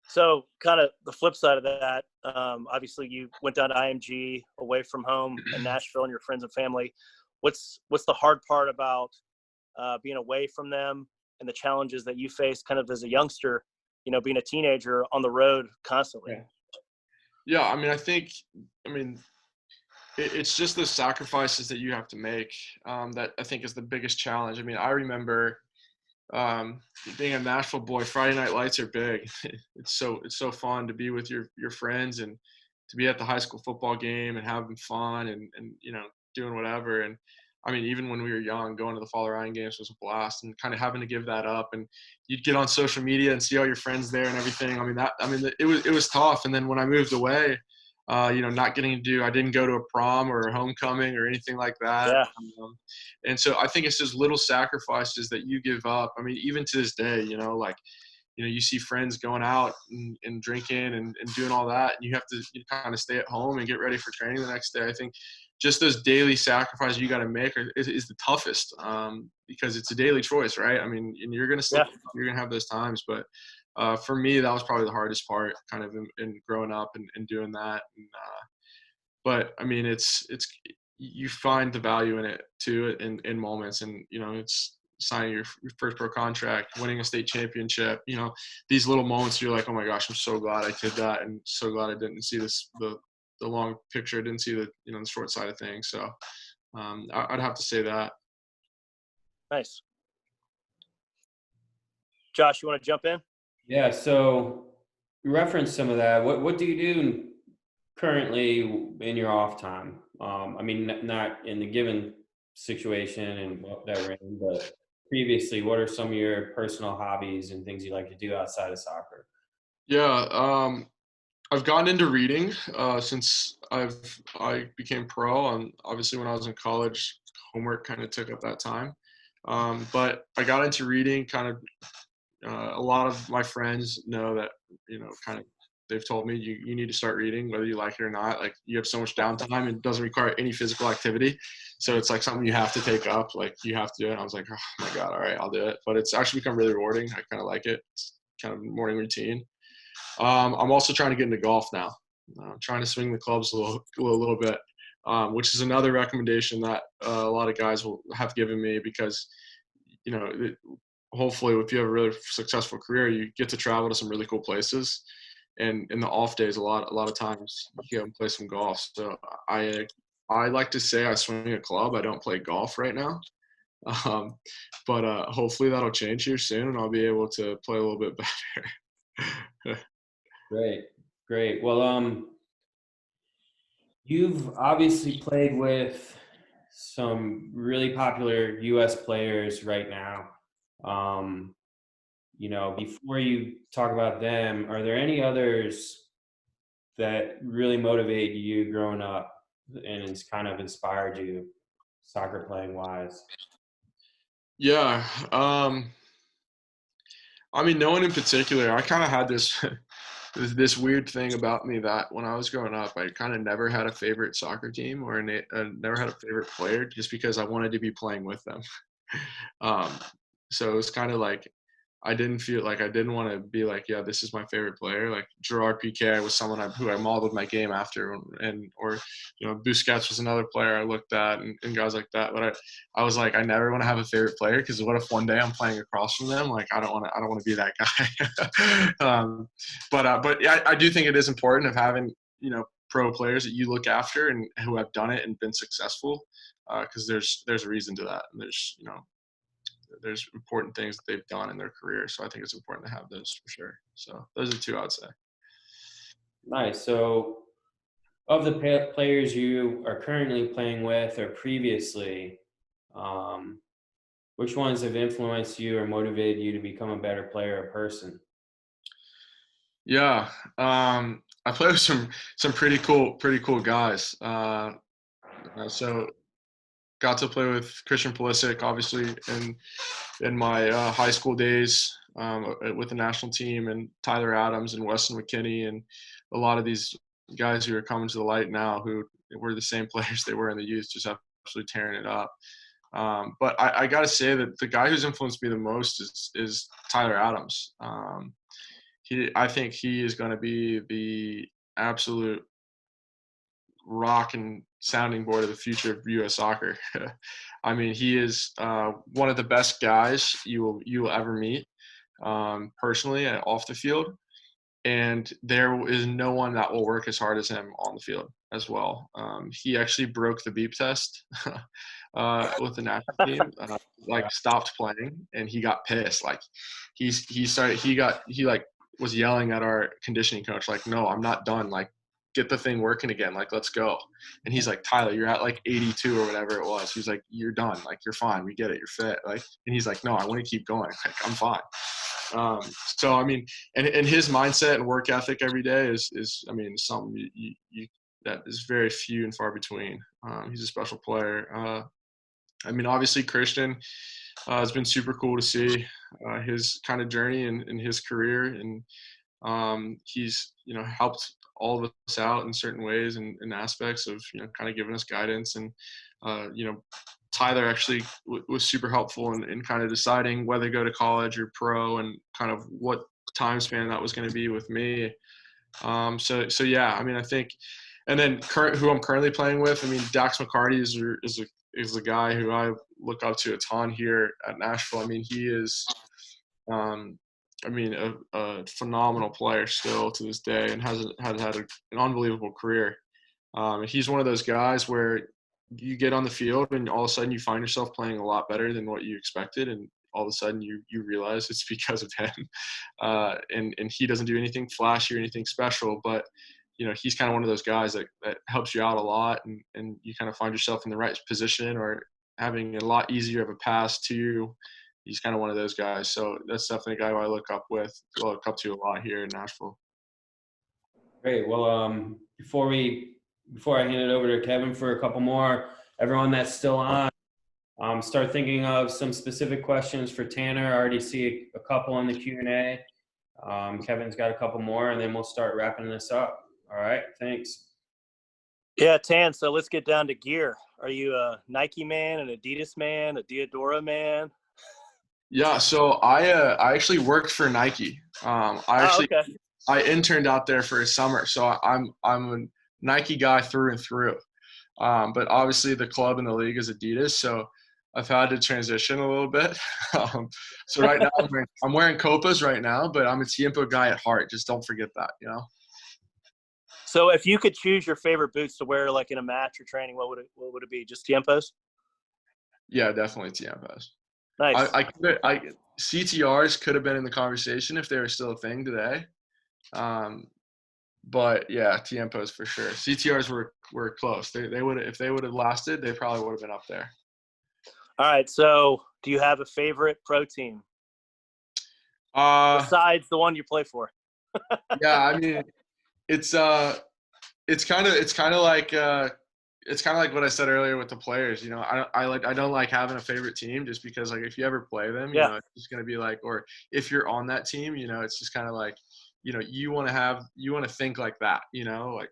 So kind of the flip side of that, obviously you went down to IMG, away from home in Nashville and your friends and family. What's the hard part about being away from them and the challenges that you face kind of as a youngster, being a teenager on the road constantly? Yeah, I mean, it's just the sacrifices that you have to make that I think is the biggest challenge. I mean, I remember being a Nashville boy. Friday night lights are big. It's so fun to be with your friends and to be at the high school football game and having fun and doing whatever. And I mean, even when we were young, going to the Father Ryan games was a blast, and kind of having to give that up. And you'd get on social media and see all your friends there and everything. It was tough. And then when I moved away, not getting I didn't go to a prom or a homecoming or anything like that. Yeah. And so I think it's just little sacrifices that you give up. I mean, even to this day, you see friends going out and drinking and doing all that, and you have to kind of stay at home and get ready for training the next day. I think just those daily sacrifices you got to make is the toughest because it's a daily choice, right? I mean, and you're going to you're going to have those times, but for me, that was probably the hardest part kind of in growing up and doing that. And, but I mean, it's you find the value in it too in moments, and it's signing your first pro contract, winning a state championship, these little moments you're like, oh my gosh, I'm so glad I did that, and so glad I didn't see the long picture. I didn't see the the short side of things. So I'd have to say that. Nice. Josh, you want to jump in? Yeah, so you referenced some of that. What do you do currently in your off time? I mean, not in the given situation and that we're in, but previously, what are some of your personal hobbies and things you like to do outside of soccer? Yeah, I've gotten into reading since I became pro, and obviously when I was in college, homework kind of took up that time. But I got into reading kind of. A lot of my friends know that, kind of they've told me you need to start reading, whether you like it or not. Like, you have so much downtime, it doesn't require any physical activity. So it's like something you have to take up, like you have to do it. And I was like, oh my God, all right, I'll do it. But it's actually become really rewarding. I kind of like it. It's kind of a morning routine. I'm also trying to get into golf now. I'm trying to swing the clubs a little bit, which is another recommendation that a lot of guys will have given me because, hopefully if you have a really successful career, you get to travel to some really cool places. And in the off days, a lot of times you go and play some golf. So I like to say I swing a club. I don't play golf right now. But hopefully that'll change here soon and I'll be able to play a little bit better. Great. Well, you've obviously played with some really popular U.S. players right now. Before you talk about them, are there any others that really motivated you growing up and it's kind of inspired you soccer playing wise? Yeah. I mean, no one in particular. I kind of had this weird thing about me that when I was growing up, I kind of never had a favorite soccer team or never had a favorite player just because I wanted to be playing with them. So it was kind of like I didn't want to be like, yeah, this is my favorite player. Like Gerard Piqué was someone who I modeled my game after, or Busquets was another player I looked at, and guys like that. But I was like, I never want to have a favorite player because what if one day I'm playing across from them? Like I don't want to be that guy. But yeah, I do think it is important of having pro players that you look after and who have done it and been successful, because there's a reason to that, and there's important things that they've done in their career. So I think it's important to have those for sure. So those are two I would say. Nice. So of the players you are currently playing with or previously, Which ones have influenced you or motivated you to become a better player or person? Yeah, I play with some pretty cool guys. So got to play with Christian Pulisic, obviously, in my high school days with the national team, and Tyler Adams and Weston McKinney, and a lot of these guys who are coming to the light now who were the same players they were in the youth, just absolutely tearing it up. But I got to say that the guy who's influenced me the most is Tyler Adams. I think he is going to be the absolute rock and sounding board of the future of U.S. soccer. I mean, he is one of the best guys you will ever meet, personally and off the field. And there is no one that will work as hard as him on the field as well. He actually broke the beep test with the national team. Stopped playing, and he got pissed. Like he was yelling at our conditioning coach, like, "No, I'm not done. Like, get the thing working again. Like, let's go." And he's like, "Tyler, you're at like 82 or whatever it was." He's like, "You're done. Like, you're fine. We get it. You're fit." Like, and he's like, "No, I want to keep going. Like, I'm fine." So I mean, and his mindset and work ethic every day is I mean, something you that is very few and far between. He's a special player. I mean, obviously Christian has been super cool to see his kind of journey in his career, and he's helped all of us out in certain ways and aspects of kind of giving us guidance. And Tyler actually was super helpful in kind of deciding whether to go to college or pro, and kind of what time span that was going to be with me. So yeah, I mean, I think, and then who I'm currently playing with, I mean, Dax McCarty is a guy who I look up to a ton here at Nashville. I mean, he is, a phenomenal player still to this day, and has had an unbelievable career. He's one of those guys where you get on the field and all of a sudden you find yourself playing a lot better than what you expected, and all of a sudden you realize it's because of him. And he doesn't do anything flashy or anything special, but he's kind of one of those guys that helps you out a lot, and you kind of find yourself in the right position or having a lot easier of a pass to you. He's kind of one of those guys. So that's definitely a guy who I look up to a lot here in Nashville. Great. Well, before I hand it over to Kevin for a couple more, everyone that's still on, start thinking of some specific questions for Tanner. I already see a couple in the Q&A. Kevin's got a couple more, and then we'll start wrapping this up. All right. Thanks. Yeah, Tan. So let's get down to gear. Are you a Nike man, an Adidas man, a Diadora man? Yeah. So I actually worked for Nike. Okay. I interned out there for a summer, so I'm a Nike guy through and through. But obviously the club and the league is Adidas, so I've had to transition a little bit. So right now I'm wearing Copas right now, but I'm a Tiempo guy at heart. Just don't forget that, So if you could choose your favorite boots to wear, like in a match or training, what would it be? Just Tiempos? Yeah, definitely Tiempos. Nice. CTRs could have been in the conversation if they were still a thing today. But yeah, Tiempos for sure. CTRs were close. They would, if they would have lasted, they probably would have been up there. All right. So do you have a favorite pro team besides the one you play for? Yeah, I mean, it's kind of like what I said earlier with the players. I don't like having a favorite team, just because like if you ever play them, it's just gonna be like, or if you're on that team, it's just kind of like, you want to think like that. Like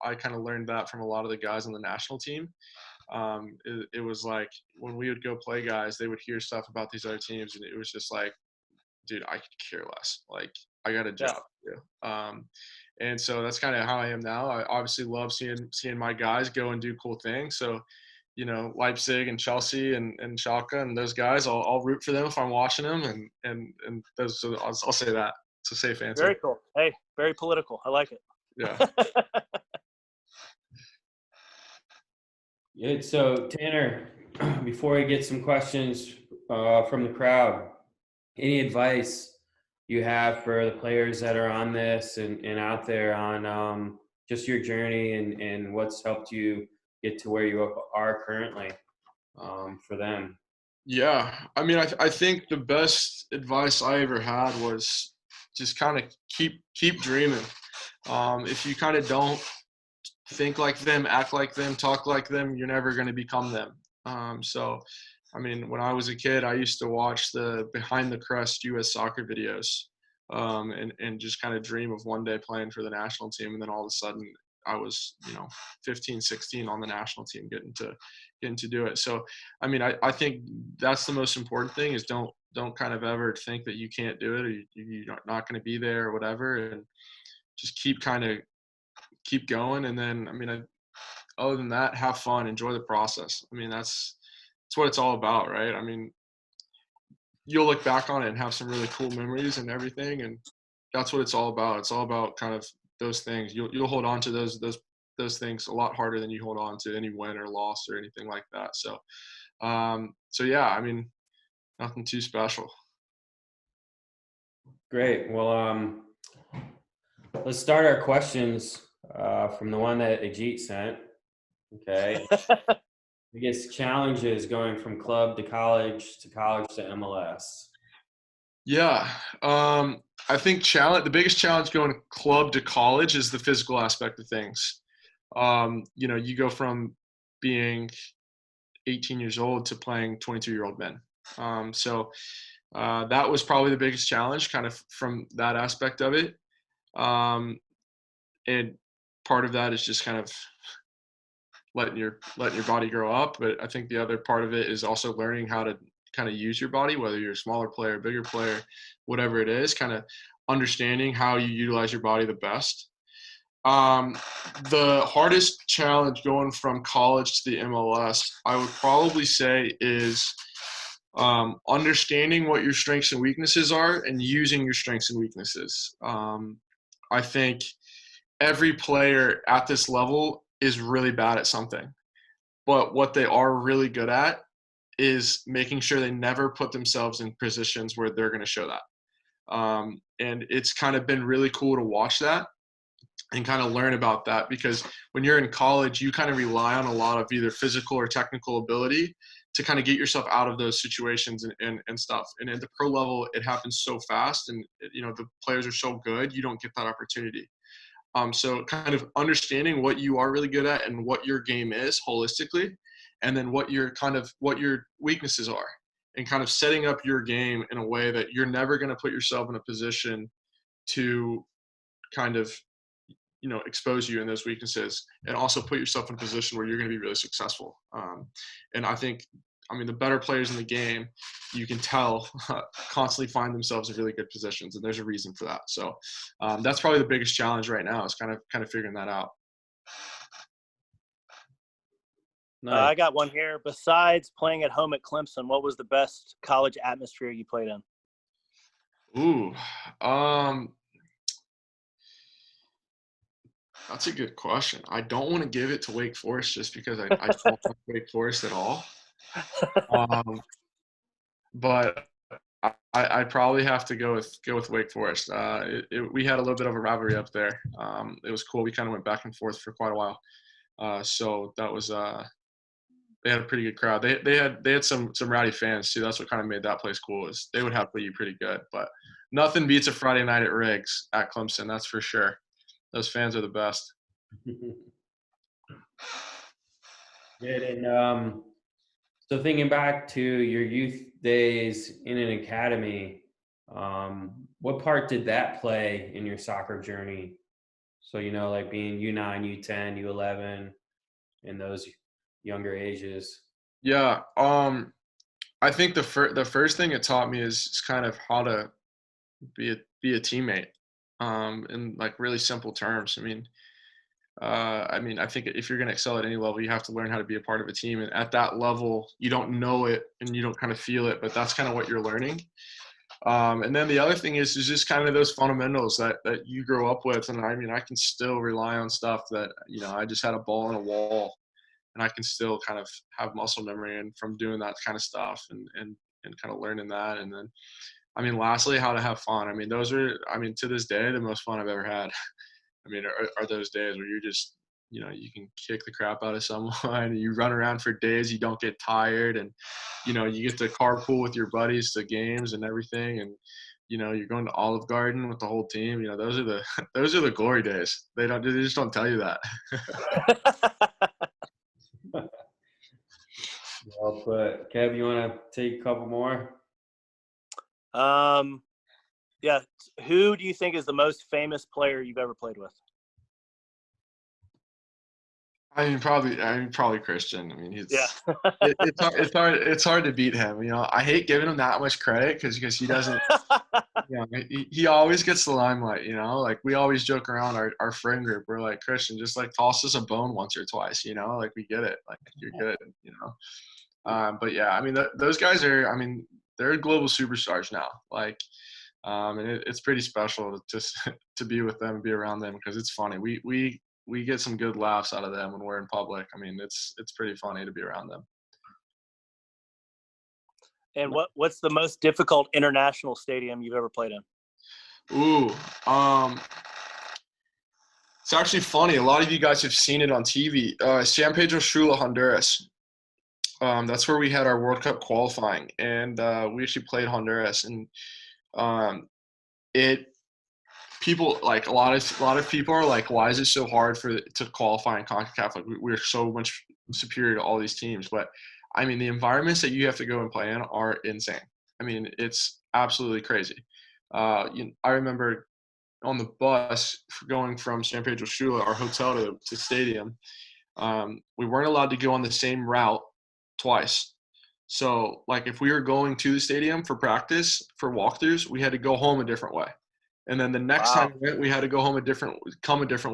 I kind of learned that from a lot of the guys on the national team. It was like when we would go play guys, they would hear stuff about these other teams, and it was just like, dude, I could care less. Like I got a job to do. And so that's kind of how I am now. I obviously love seeing my guys go and do cool things. So, Leipzig and Chelsea and Schalke and those guys, I'll root for them if I'm watching them. And those, so I'll say that. It's a safe answer. Very cool. Hey, very political. I like it. Yeah. Good. So Tanner, before we get some questions from the crowd, any advice you have for the players that are on this and out there on just your journey and what's helped you get to where you are currently? for them? Yeah, I mean, I think the best advice I ever had was just kind of keep dreaming. If you kind of don't think like them, act like them, talk like them, you're never going to become them. So, I mean, when I was a kid, I used to watch the behind the crest U.S. soccer videos, and just kind of dream of one day playing for the national team, and then all of a sudden I was, 15, 16 on the national team, getting to do it. So, I mean, I think that's the most important thing is don't kind of ever think that you can't do it or you're not going to be there or whatever, and just keep going. And then, I mean, other than that, have fun, enjoy the process. I mean, that's what it's all about, right? I mean, you'll look back on it and have some really cool memories and everything, and that's what it's all about. It's all about kind of those things. You'll hold on to those things a lot harder than you hold on to any win or loss or anything like that. So yeah, I mean, nothing too special. Great. Well, let's start our questions from the one that Ajit sent. Okay. Biggest challenges going from club to college to MLS. Yeah, I think the biggest challenge going club to college is the physical aspect of things. You go from being 18 years old to playing 22-year-old men. So that was probably the biggest challenge, kind of from that aspect of it. And part of that is just kind of letting your body grow up. But I think the other part of it is also learning how to kind of use your body, whether you're a smaller player, bigger player, whatever it is, kind of understanding how you utilize your body the best. The hardest challenge going from college to the MLS, I would probably say, is understanding what your strengths and weaknesses are and using your strengths and weaknesses. I think every player at this level is really bad at something, but what they are really good at is making sure they never put themselves in positions where they're going to show that. And it's kind of been really cool to watch that and kind of learn about that, because when you're in college, you kind of rely on a lot of either physical or technical ability to kind of get yourself out of those situations and stuff. And at the pro level, it happens so fast, and the players are so good, you don't get that opportunity. So kind of understanding what you are really good at and what your game is holistically, and then what your weaknesses are, and kind of setting up your game in a way that you're never going to put yourself in a position to kind of expose you in those weaknesses, and also put yourself in a position where you're going to be really successful. And I think, the better players in the game, you can tell, constantly find themselves in really good positions, and there's a reason for that. So that's probably the biggest challenge right now, is kind of figuring that out. Nice. I got one here. Besides playing at home at Clemson, what was the best college atmosphere you played in? Ooh, that's a good question. I don't want to give it to Wake Forest just because I don't like Wake Forest at all. But I'd probably have to go with Wake Forest. We had a little bit of a rivalry up there. It was cool. We kind of went back and forth for quite a while. So that was they had a pretty good crowd. They had some rowdy fans too. That's what kind of made that place cool. Is they would have to be pretty good. But nothing beats a Friday night at Riggs at Clemson. That's for sure. Those fans are the best. Good. And so thinking back to your youth days in an academy, what part did that play in your soccer journey? So, like being U9, U10, U11 in those younger ages. Yeah. I think the first thing it taught me is kind of how to be a teammate. In like really simple terms. I think if you're going to excel at any level, you have to learn how to be a part of a team. And at that level, you don't know it and you don't kind of feel it, but that's kind of what you're learning. And then the other thing is just kind of those fundamentals that you grow up with. And I can still rely on stuff that, I just had a ball in a wall, and I can still kind of have muscle memory and from doing that kind of stuff and kind of learning that. And then, lastly, how to have fun. Those are, to this day, the most fun I've ever had. Are those days where you're just you know, you can kick the crap out of someone and you run around for days, you don't get tired, and, you know, you get to carpool with your buddies to games and everything. And, you know, you're going to Olive Garden with the whole team. You know, those are the, those are the glory days. They just don't tell you that. Well put. Kev, you want to take a couple more? Yeah. Who do you think is the most famous player you've ever played with? Probably Christian. I mean, Yeah. it's hard to beat him. You know, I hate giving him that much credit because he doesn't. You know, he always gets the limelight. You know, like we always joke around our friend group. We're like, Christian, just like toss us a bone once or twice. You know, like we get it. Like you're good. You know. But yeah, I mean, those guys are. I mean, they're global superstars now. Like, and it's pretty special to be with them and be around them because it's funny. We get some good laughs out of them when we're in public. I mean, it's pretty funny to be around them. And what's the most difficult international stadium you've ever played in? Ooh, it's actually funny. A lot of you guys have seen it on TV. San Pedro Sula, Honduras. That's where we had our World Cup qualifying, and we actually played Honduras. And people like a lot of people are like, why is it so hard to qualify in CONCACAF? Like we're so much superior to all these teams. But I mean, the environments that you have to go and play in are insane. I mean, it's absolutely crazy. I remember on the bus going from San Pedro Sula, our hotel to stadium, we weren't allowed to go on the same route twice. So like if we were going to the stadium for practice, for walkthroughs, we had to go home a different way. And then the next time we went, we had to go home a different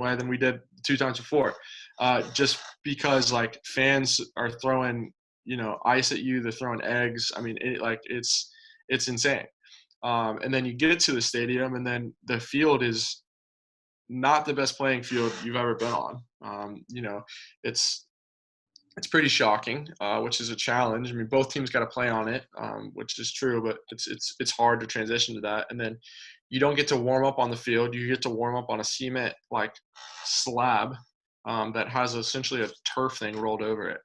way than we did 2 times before, just because like fans are throwing, you know, ice at you. They're throwing eggs. I mean, it's insane. And then you get to the stadium, and then the field is not the best playing field you've ever been on. You know, it's pretty shocking, which is a challenge. I mean, both teams got to play on it, which is true, but it's hard to transition to that. And then you don't get to warm up on the field. You get to warm up on a cement like slab that has essentially a turf thing rolled over it.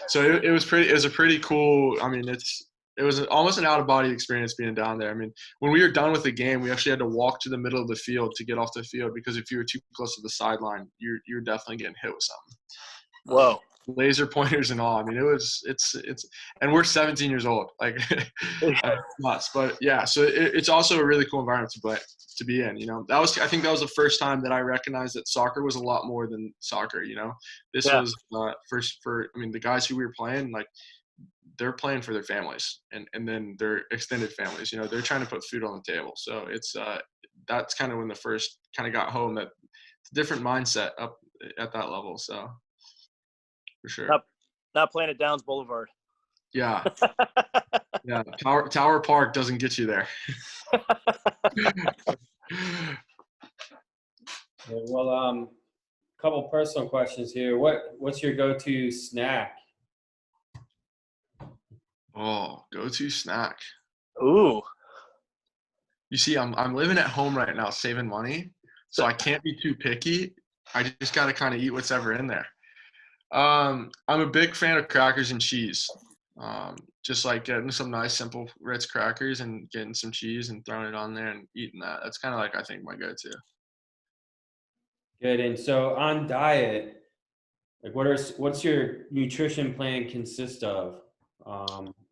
So it was a pretty cool. I mean, it was almost an out of body experience being down there. I mean, when we were done with the game, we actually had to walk to the middle of the field to get off the field because if you were too close to the sideline, you're definitely getting hit with something. Whoa. Laser pointers and all. I mean, it's and we're 17 years old, like nuts. But yeah, so it's also a really cool environment to be in. You know, I think that was the first time that I recognized that soccer was a lot more than soccer. You know, this was first for. I mean, the guys who we were playing, like they're playing for their families and then their extended families. You know, they're trying to put food on the table. So it's that's kind of when the first kind of got home that it's a different mindset up at that level. So. For sure. Not playing at Downs Boulevard. Yeah. Yeah. Tower Park doesn't get you there. Well, couple personal questions here. What's your go-to snack? Oh, go-to snack. Ooh. You see, I'm living at home right now, saving money, so I can't be too picky. I just got to kind of eat what's ever in there. I'm a big fan of crackers and cheese. Just like getting some nice, simple Ritz crackers and getting some cheese and throwing it on there and eating that. That's kind of like, I think, my go-to. Good. And so on diet, like what's your nutrition plan consist of,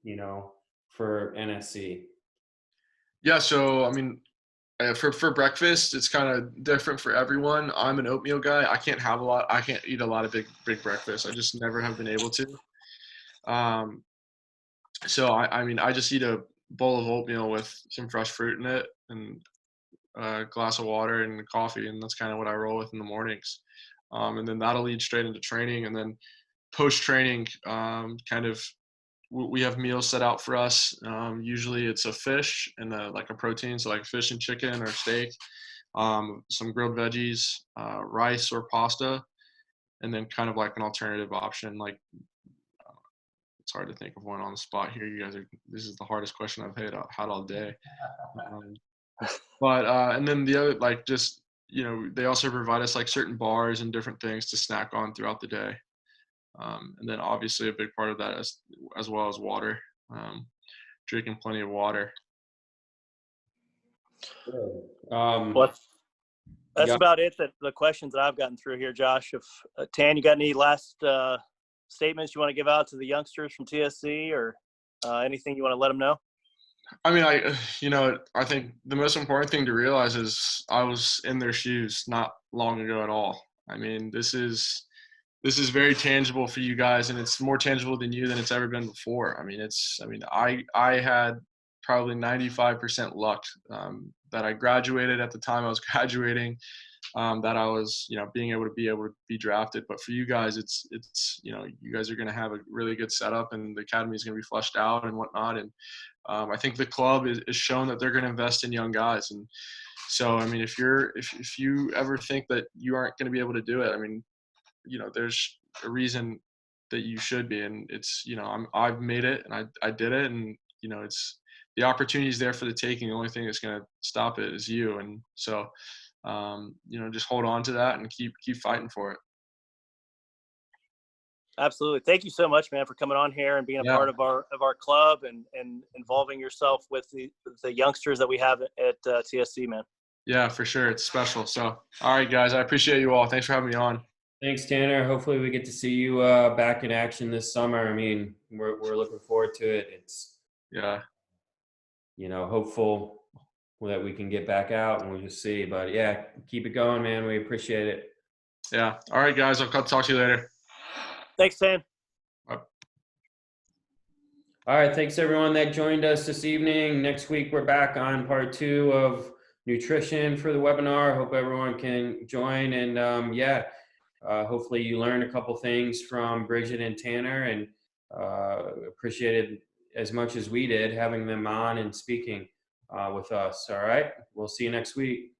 you know, for NSC? Yeah. So, I mean, for breakfast, it's kind of different for everyone. I'm an oatmeal guy. I can't eat a lot of big breakfast. I just never have been able to. So I mean, I just eat a bowl of oatmeal with some fresh fruit in it and a glass of water and coffee, and that's kind of what I roll with in the mornings. And then that'll lead straight into training, and then post training, we have meals set out for us. Usually it's a fish and like a protein, so like fish and chicken or steak, some grilled veggies, rice or pasta, and then kind of like an alternative option. Like it's hard to think of one on the spot here. This is the hardest question I've had all day. But and then the other, like just you know, they also provide us like certain bars and different things to snack on throughout the day. And then obviously a big part of that as well as water, drinking plenty of water. Well, that's yeah. about it. That the questions that I've gotten through here, Josh. If Tan, you got any last statements you want to give out to the youngsters from TSC, or anything you want to let them know? I mean, I think the most important thing to realize is I was in their shoes not long ago at all. I mean, this is very tangible for you guys, and it's more tangible than it's ever been before. I mean, I had probably 95% luck that I graduated at the time I was graduating, that I was, being able to be drafted. But for you guys, it's you guys are going to have a really good setup, and the academy is going to be fleshed out and whatnot. And I think the club is shown that they're going to invest in young guys. And so, I mean, if you ever think that you aren't going to be able to do it, I mean, there's a reason that you should be. And it's, I've made it, and I did it, and it's the opportunity is there for the taking. The only thing that's going to stop it is you. And so, just hold on to that and keep fighting for it. Absolutely. Thank you so much, man, for coming on here and being a part of our club and involving yourself with the youngsters that we have at TSC, man. Yeah, for sure. It's special. So, all right, guys, I appreciate you all. Thanks for having me on. Thanks, Tanner. Hopefully we get to see you back in action this summer. I mean, we're looking forward to it. It's, hopeful that we can get back out, and we'll just see. But yeah, keep it going, man. We appreciate it. Yeah. All right, guys. I'll talk to you later. Thanks, Sam. All right. Thanks, everyone that joined us this evening. Next week, we're back on part 2 of nutrition for the webinar. Hope everyone can join. And hopefully you learned a couple things from Bridget and Tanner, and appreciated as much as we did having them on and speaking with us. All right. We'll see you next week.